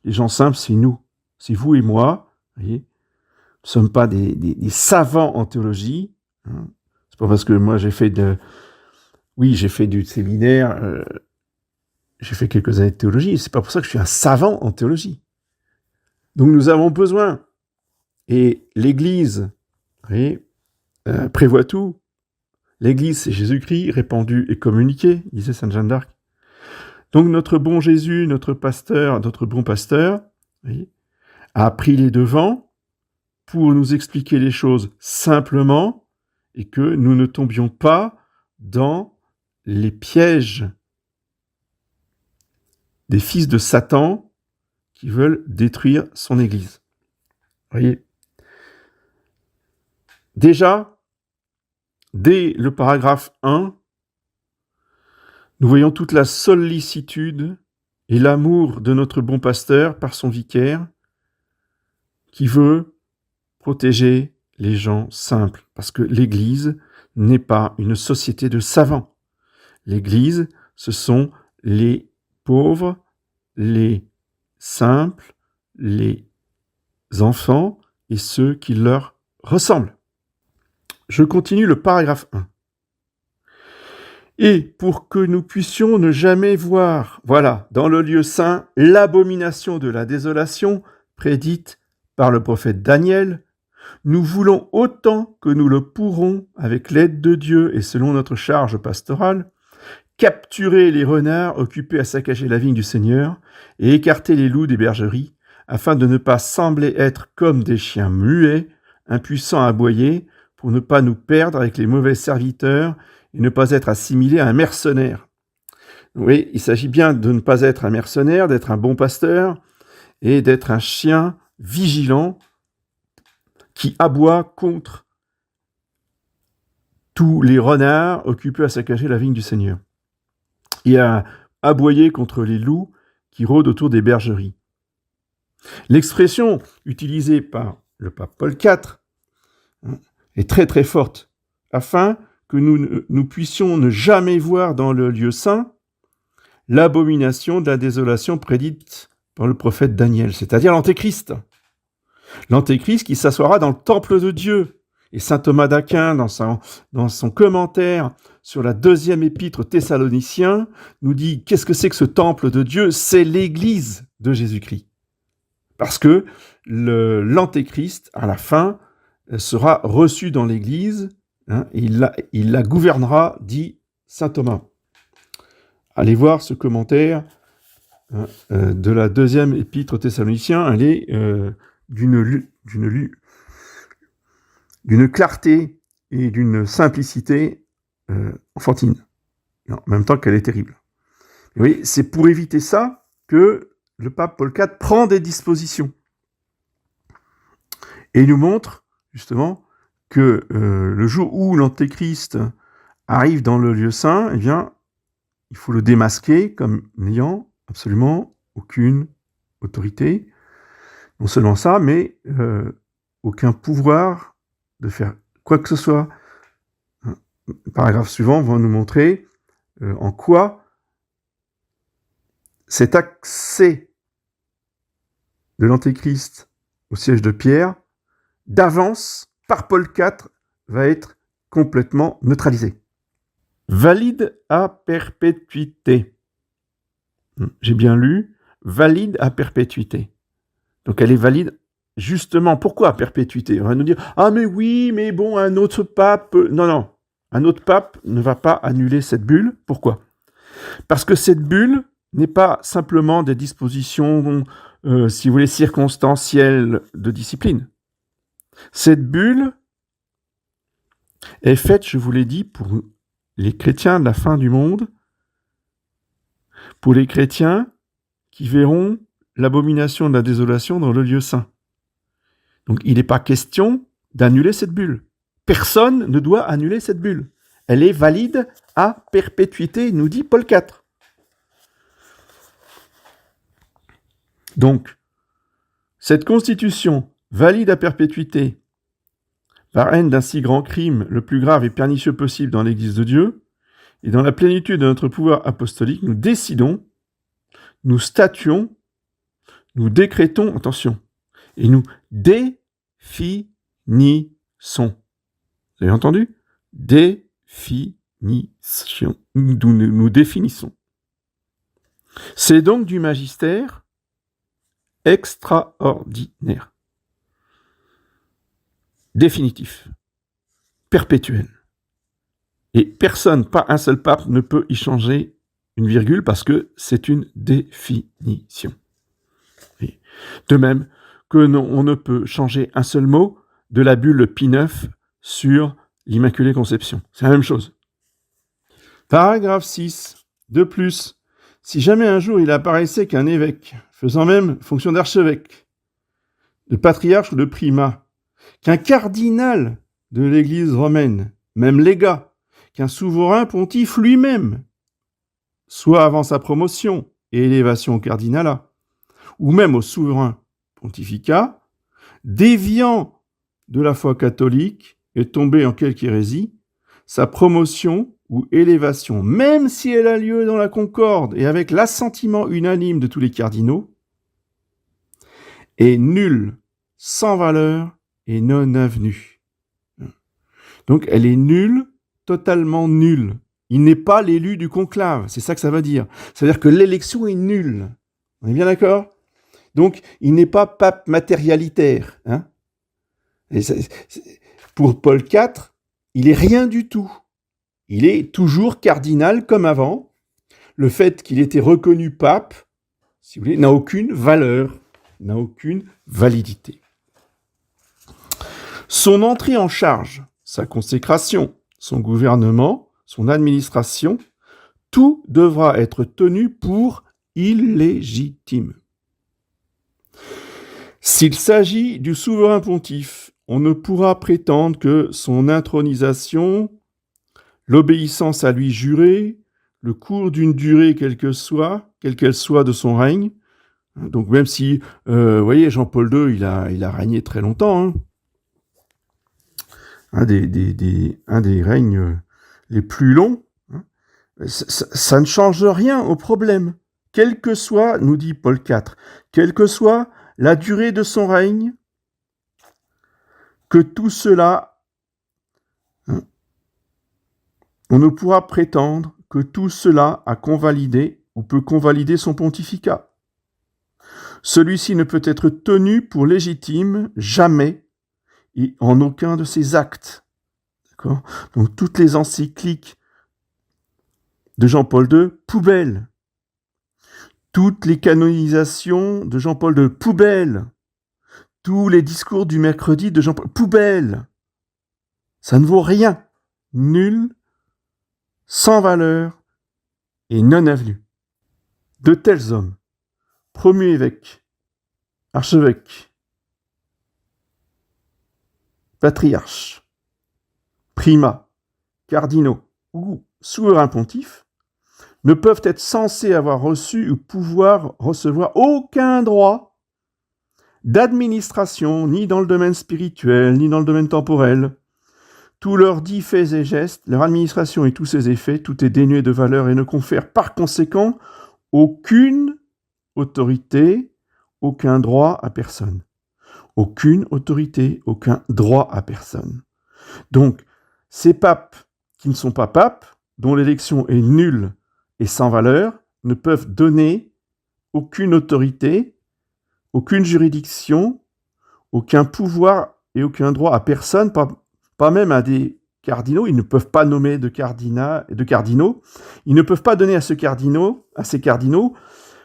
Les gens simples, c'est nous, c'est vous et moi, vous voyez. Nous ne sommes pas des savants en théologie. C'est pas parce que moi j'ai fait du séminaire, j'ai fait quelques années de théologie, c'est pas pour ça que je suis un savant en théologie. Donc nous avons besoin, et l'Église, vous voyez, prévoit tout. L'Église, c'est Jésus-Christ, répandu et communiqué, disait Sainte Jeanne d'Arc. Donc notre bon Jésus, notre bon pasteur, vous voyez, a pris les devants pour nous expliquer les choses simplement et que nous ne tombions pas dans les pièges des fils de Satan qui veulent détruire son Église. Vous voyez ? Déjà, dès le paragraphe 1, nous voyons toute la sollicitude et l'amour de notre bon pasteur par son vicaire qui veut protéger les gens simples, parce que l'Église n'est pas une société de savants. L'Église, ce sont les pauvres, les simples, les enfants et ceux qui leur ressemblent. Je continue le paragraphe 1. Et pour que nous puissions ne jamais voir, voilà, dans le lieu saint, l'abomination de la désolation prédite par le prophète Daniel, nous voulons autant que nous le pourrons, avec l'aide de Dieu et selon notre charge pastorale, capturer les renards occupés à saccager la vigne du Seigneur et écarter les loups des bergeries, afin de ne pas sembler être comme des chiens muets, impuissants à aboyer, pour ne pas nous perdre avec les mauvais serviteurs et ne pas être assimilés à un mercenaire. Oui, il s'agit bien de ne pas être un mercenaire, d'être un bon pasteur et d'être un chien vigilant qui aboie contre tous les renards occupés à saccager la vigne du Seigneur, et à aboyer contre les loups qui rôdent autour des bergeries. L'expression utilisée par le pape Paul IV est très très forte, afin que nous puissions ne jamais voir dans le lieu saint l'abomination de la désolation prédite par le prophète Daniel, c'est-à-dire l'Antéchrist. L'Antéchrist qui s'assoira dans le temple de Dieu. Et saint Thomas d'Aquin, dans son commentaire sur la 2e épître aux Thessaloniciens, nous dit qu'est-ce que c'est que ce temple de Dieu ? C'est l'Église de Jésus-Christ. Parce que l'Antéchrist, à la fin, sera reçu dans l'Église, il la gouvernera, dit saint Thomas. Allez voir ce commentaire de la 2e épître aux Thessaloniciens, elle est d'une clarté et d'une simplicité enfantine, en même temps qu'elle est terrible. Et oui, c'est pour éviter ça que le pape Paul IV prend des dispositions et nous montre justement que le jour où l'Antéchrist arrive dans le lieu saint, eh bien, il faut le démasquer comme n'ayant absolument aucune autorité. Non seulement ça, mais aucun pouvoir de faire quoi que ce soit. Le paragraphe suivant va nous montrer en quoi cet accès de l'Antéchrist au siège de Pierre, d'avance, par Paul IV, va être complètement neutralisé. Valide à perpétuité. J'ai bien lu, valide à perpétuité. Donc elle est valide justement. Pourquoi à perpétuité? On va nous dire « Ah mais oui, mais bon, un autre pape... » Non, un autre pape ne va pas annuler cette bulle. Pourquoi? Parce que cette bulle n'est pas simplement des dispositions, si vous voulez, circonstancielles de discipline. Cette bulle est faite, je vous l'ai dit, pour les chrétiens de la fin du monde, pour les chrétiens qui verront l'abomination de la désolation dans le lieu saint. Donc il n'est pas question d'annuler cette bulle. Personne ne doit annuler cette bulle. Elle est valide à perpétuité, nous dit Paul IV. Donc, cette constitution valide à perpétuité par haine d'un si grand crime, le plus grave et pernicieux possible dans l'Église de Dieu, et dans la plénitude de notre pouvoir apostolique, nous décidons, nous statuons, nous décrétons, attention, et nous définissons. Vous avez entendu? Définition. Nous définissons. C'est donc du magistère extraordinaire, définitif, perpétuel. Et personne, pas un seul pape, ne peut y changer une virgule parce que c'est une définition. Et de même que on ne peut changer un seul mot de la bulle Pie IX sur l'Immaculée Conception. C'est la même chose. Paragraphe 6. De plus, si jamais un jour il apparaissait qu'un évêque, faisant même fonction d'archevêque, de patriarche ou de primat, qu'un cardinal de l'Église romaine, même légat, qu'un souverain pontife lui-même, soit avant sa promotion et élévation au cardinalat, ou même au souverain pontificat, déviant de la foi catholique et tombé en quelque hérésie, sa promotion ou élévation, même si elle a lieu dans la concorde et avec l'assentiment unanime de tous les cardinaux, est nulle, sans valeur et non avenue. Donc elle est nulle, totalement nulle. Il n'est pas l'élu du conclave, c'est ça que ça veut dire. C'est-à-dire que l'élection est nulle. On est bien d'accord? Donc il n'est pas pape matérialitaire. Et pour Paul IV, il est rien du tout. Il est toujours cardinal comme avant. Le fait qu'il ait été reconnu pape, si vous voulez, n'a aucune valeur, n'a aucune validité. Son entrée en charge, sa consécration, son gouvernement, son administration, tout devra être tenu pour illégitime. S'il s'agit du souverain pontife, on ne pourra prétendre que son intronisation, l'obéissance à lui jurée, le cours d'une durée quelle qu'elle soit de son règne, donc même si, vous voyez, Jean-Paul II, il a régné très longtemps, un des règnes les plus longs, ça ne change rien au problème. Quel que soit, nous dit Paul IV, quelle que soit la durée de son règne, que tout cela, on ne pourra prétendre que tout cela a convalidé ou peut convalider son pontificat. Celui-ci ne peut être tenu pour légitime jamais et en aucun de ses actes. D'accord ? Donc toutes les encycliques de Jean-Paul II, poubelle. Toutes les canonisations de Jean-Paul II, poubelle. Tous les discours du mercredi de Jean-Paul, poubelle. Ça ne vaut rien. Nul, sans valeur et non avenu. De tels hommes, premier évêque, archevêque, patriarche, primat, cardinaux ou souverain pontife, ne peuvent être censés avoir reçu ou pouvoir recevoir aucun droit d'administration, ni dans le domaine spirituel, ni dans le domaine temporel. Tous leurs dits faits et gestes, leur administration et tous ses effets, tout est dénué de valeur et ne confère par conséquent aucune autorité, aucun droit à personne. Aucune autorité, aucun droit à personne. Donc, ces papes qui ne sont pas papes, dont l'élection est nulle et sans valeur, ne peuvent donner aucune autorité, aucune juridiction, aucun pouvoir et aucun droit à personne, pas même à des cardinaux. Ils ne peuvent pas nommer de cardinaux. Ils ne peuvent pas donner à ces cardinaux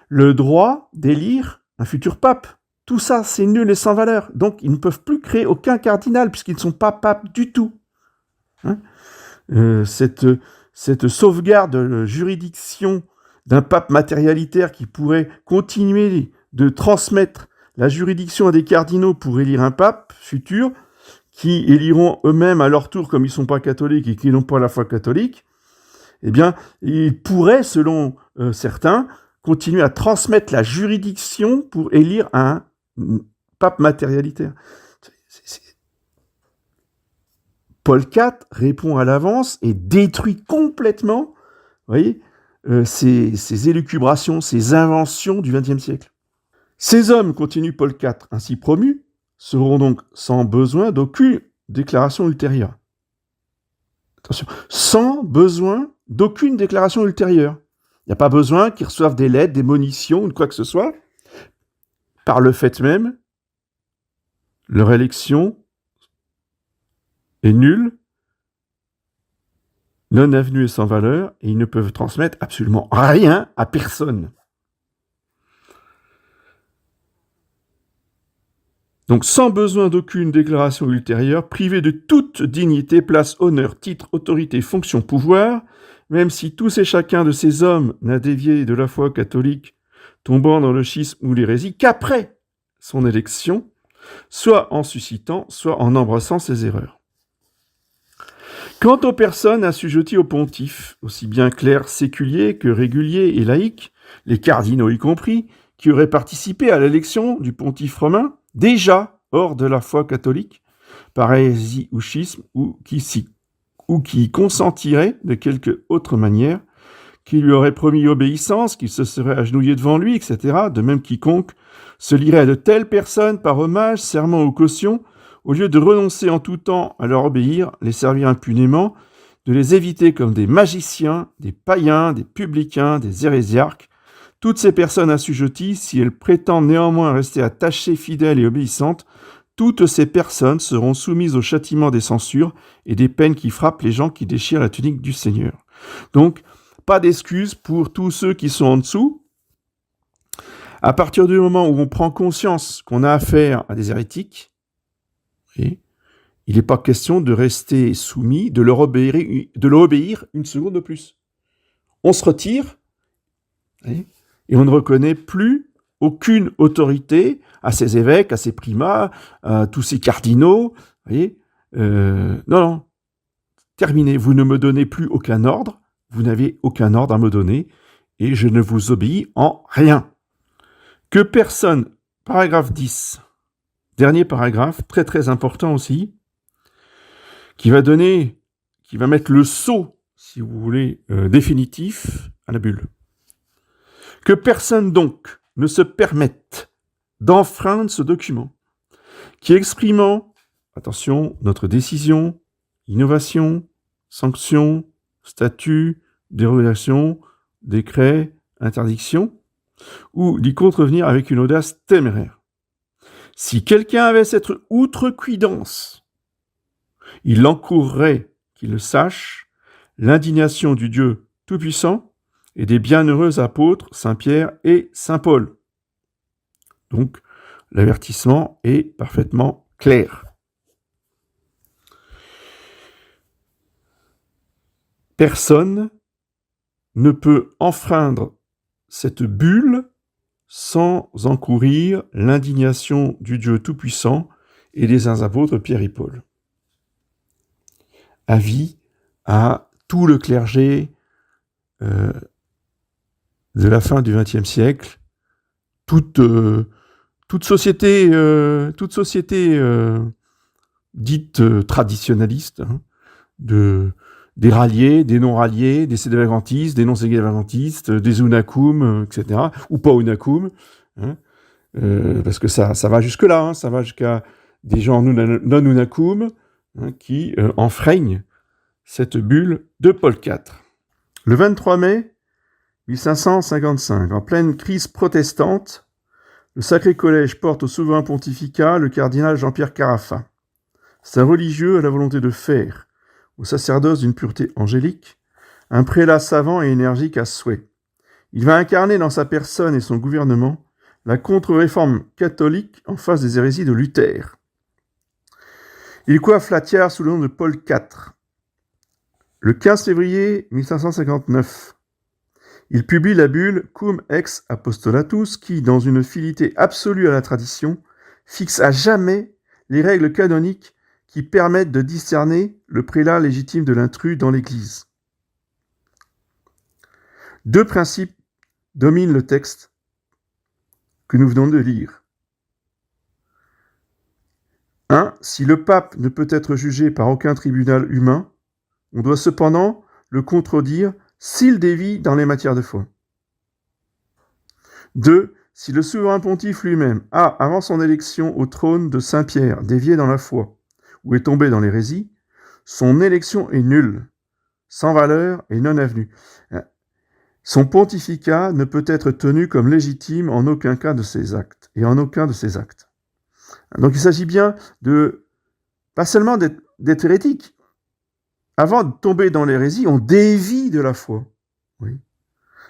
le droit d'élire un futur pape. Tout ça, c'est nul et sans valeur. Donc, ils ne peuvent plus créer aucun cardinal puisqu'ils ne sont pas papes du tout. Cette sauvegarde de juridiction d'un pape matérialitaire qui pourrait continuer de transmettre la juridiction à des cardinaux pour élire un pape futur, qui éliront eux-mêmes à leur tour, comme ils ne sont pas catholiques et qui n'ont pas la foi catholique, eh bien, ils pourraient, selon certains, continuer à transmettre la juridiction pour élire un pape matérialitaire. Paul IV répond à l'avance et détruit complètement, vous voyez, ces élucubrations, ces inventions du XXe siècle. Ces hommes, continue Paul IV, ainsi promus, seront donc sans besoin d'aucune déclaration ultérieure. Attention, sans besoin d'aucune déclaration ultérieure. Il n'y a pas besoin qu'ils reçoivent des lettres, des monitions ou quoi que ce soit. Par le fait même, leur élection est nulle, non avenue et sans valeur, et ils ne peuvent transmettre absolument rien à personne. Donc, sans besoin d'aucune déclaration ultérieure, privés de toute dignité, place, honneur, titre, autorité, fonction, pouvoir, même si tous et chacun de ces hommes n'a dévié de la foi catholique, tombant dans le schisme ou l'hérésie, qu'après son élection, soit en suscitant, soit en embrassant ses erreurs. Quant aux personnes assujetties au pontife, aussi bien clercs séculiers que réguliers et laïcs, les cardinaux y compris, qui auraient participé à l'élection du pontife romain, déjà hors de la foi catholique, par hérésie ou schisme, ou qui consentiraient de quelque autre manière, qui lui aurait promis obéissance, qu'il se serait agenouillé devant lui, etc., de même quiconque se lierait à de telles personnes par hommage, serment ou caution, au lieu de renoncer en tout temps à leur obéir, les servir impunément, de les éviter comme des magiciens, des païens, des publicains, des hérésiarques. Toutes ces personnes assujetties, si elles prétendent néanmoins rester attachées, fidèles et obéissantes, toutes ces personnes seront soumises au châtiment des censures et des peines qui frappent les gens qui déchirent la tunique du Seigneur. Donc, pas d'excuses pour tous ceux qui sont en dessous. À partir du moment où on prend conscience qu'on a affaire à des hérétiques, il n'est pas question de rester soumis, de leur obéir une seconde de plus. On se retire, et on ne reconnaît plus aucune autorité à ces évêques, à ces primats, à tous ces cardinaux. Non, terminé. Vous ne me donnez plus aucun ordre. Vous n'avez aucun ordre à me donner. Et je ne vous obéis en rien. Que personne, paragraphe 10, dernier paragraphe, très très important aussi, qui va mettre le sceau, si vous voulez, définitif à la bulle. Que personne donc ne se permette d'enfreindre ce document, qui exprimant, attention, notre décision, innovation, sanction, statut, dérogation, décret, interdiction, ou d'y contrevenir avec une audace téméraire. Si quelqu'un avait cette outrecuidance, il encourrait, qu'il le sache, l'indignation du Dieu Tout-Puissant et des bienheureux apôtres Saint-Pierre et Saint-Paul. Donc, l'avertissement est parfaitement clair. Personne ne peut enfreindre cette bulle sans encourir l'indignation du Dieu Tout-Puissant et des saints apôtres Pierre et Paul. Avis à tout le clergé de la fin du XXe siècle, toute société dite traditionnaliste, des ralliés, des non-ralliés, des sédévagantistes, des non-sédévagantistes, des unacum, etc., ou pas unacum, parce que ça va jusque-là, ça va jusqu'à des gens non-unacum qui enfreignent cette bulle de Paul IV. Le 23 mai 1555, en pleine crise protestante, le Sacré Collège porte au souverain pontificat le cardinal Jean-Pierre Carafa. C'est un religieux à la volonté de faire, au sacerdoce d'une pureté angélique, un prélat savant et énergique à souhait. Il va incarner dans sa personne et son gouvernement la contre-réforme catholique en face des hérésies de Luther. Il coiffe la tiare sous le nom de Paul IV. Le 15 février 1559, il publie la bulle Cum ex apostolatus qui, dans une fidélité absolue à la tradition, fixe à jamais les règles canoniques qui permettent de discerner le prélat légitime de l'intrus dans l'Église. Deux principes dominent le texte que nous venons de lire. 1. Si le pape ne peut être jugé par aucun tribunal humain, on doit cependant le contredire s'il dévie dans les matières de foi. 2. Si le souverain pontife lui-même a, avant son élection au trône de Saint-Pierre, dévié dans la foi, ou est tombé dans l'hérésie, son élection est nulle, sans valeur et non avenue. Son pontificat ne peut être tenu comme légitime en aucun cas de ses actes, et en aucun de ses actes. Donc il s'agit bien de, pas seulement d'être hérétique. Avant de tomber dans l'hérésie, on dévie de la foi. Oui.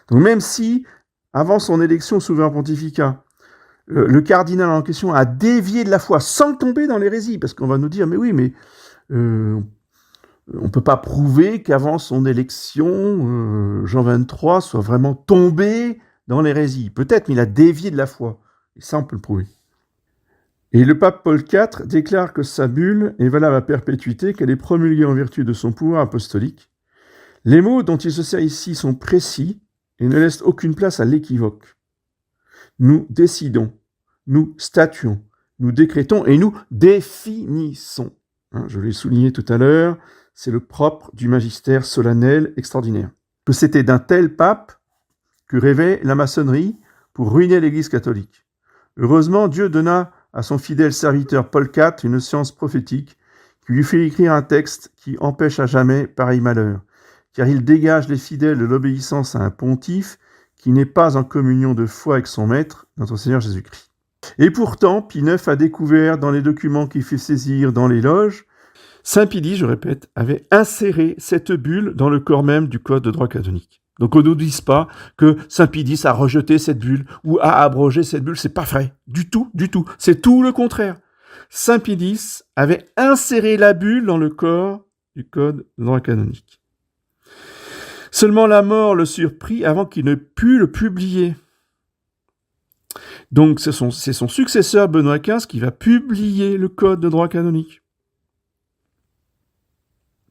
Donc même si, avant son élection au souverain pontificat, le cardinal en question a dévié de la foi sans tomber dans l'hérésie, parce qu'on va nous dire, mais oui, mais on ne peut pas prouver qu'avant son élection, Jean XXIII soit vraiment tombé dans l'hérésie. Peut-être, mais il a dévié de la foi. Et ça, on peut le prouver. Et le pape Paul IV déclare que sa bulle est valable à perpétuité, qu'elle est promulguée en vertu de son pouvoir apostolique. Les mots dont il se sert ici sont précis et ne laissent aucune place à l'équivoque. Nous décidons, nous statuons, nous décrétons et nous définissons. Je l'ai souligné tout à l'heure, c'est le propre du magistère solennel extraordinaire. Que c'était d'un tel pape que rêvait la maçonnerie pour ruiner l'Église catholique. Heureusement, Dieu donna à son fidèle serviteur Paul IV une science prophétique qui lui fait écrire un texte qui empêche à jamais pareil malheur, car il dégage les fidèles de l'obéissance à un pontife qui n'est pas en communion de foi avec son maître, notre Seigneur Jésus-Christ. Et pourtant, Pie IX a découvert dans les documents qu'il fait saisir dans les loges, Saint Pie X, je répète, avait inséré cette bulle dans le corps même du code de droit canonique. Donc on ne nous dise pas que Saint Pie X a rejeté cette bulle ou a abrogé cette bulle, c'est pas vrai, du tout, c'est tout le contraire. Saint Pie X avait inséré la bulle dans le corps du code de droit canonique. Seulement la mort le surprit avant qu'il ne pût le publier. Donc c'est son successeur Benoît XV qui va publier le code de droit canonique.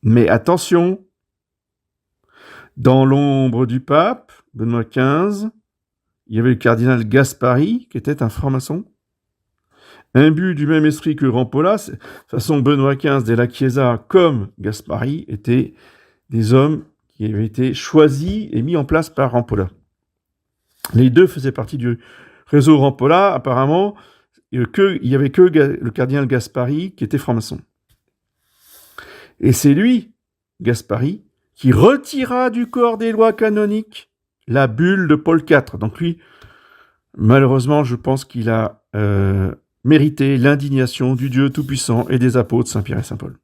Mais attention, dans l'ombre du pape, Benoît XV, il y avait le cardinal Gaspari, qui était un franc-maçon, imbu du même esprit que Rampolla. De toute façon, Benoît XV de la Chiesa comme Gaspari étaient des hommes qui avaient été choisis et mis en place par Rampolla. Les deux faisaient partie du réseau Rampolla. Apparemment, il n'y avait que le cardinal Gaspari qui était franc-maçon. Et c'est lui, Gaspari, qui retira du corps des lois canoniques la bulle de Paul IV. Donc lui, malheureusement, je pense qu'il a mérité l'indignation du Dieu Tout-Puissant et des apôtres Saint-Pierre et Saint-Paul.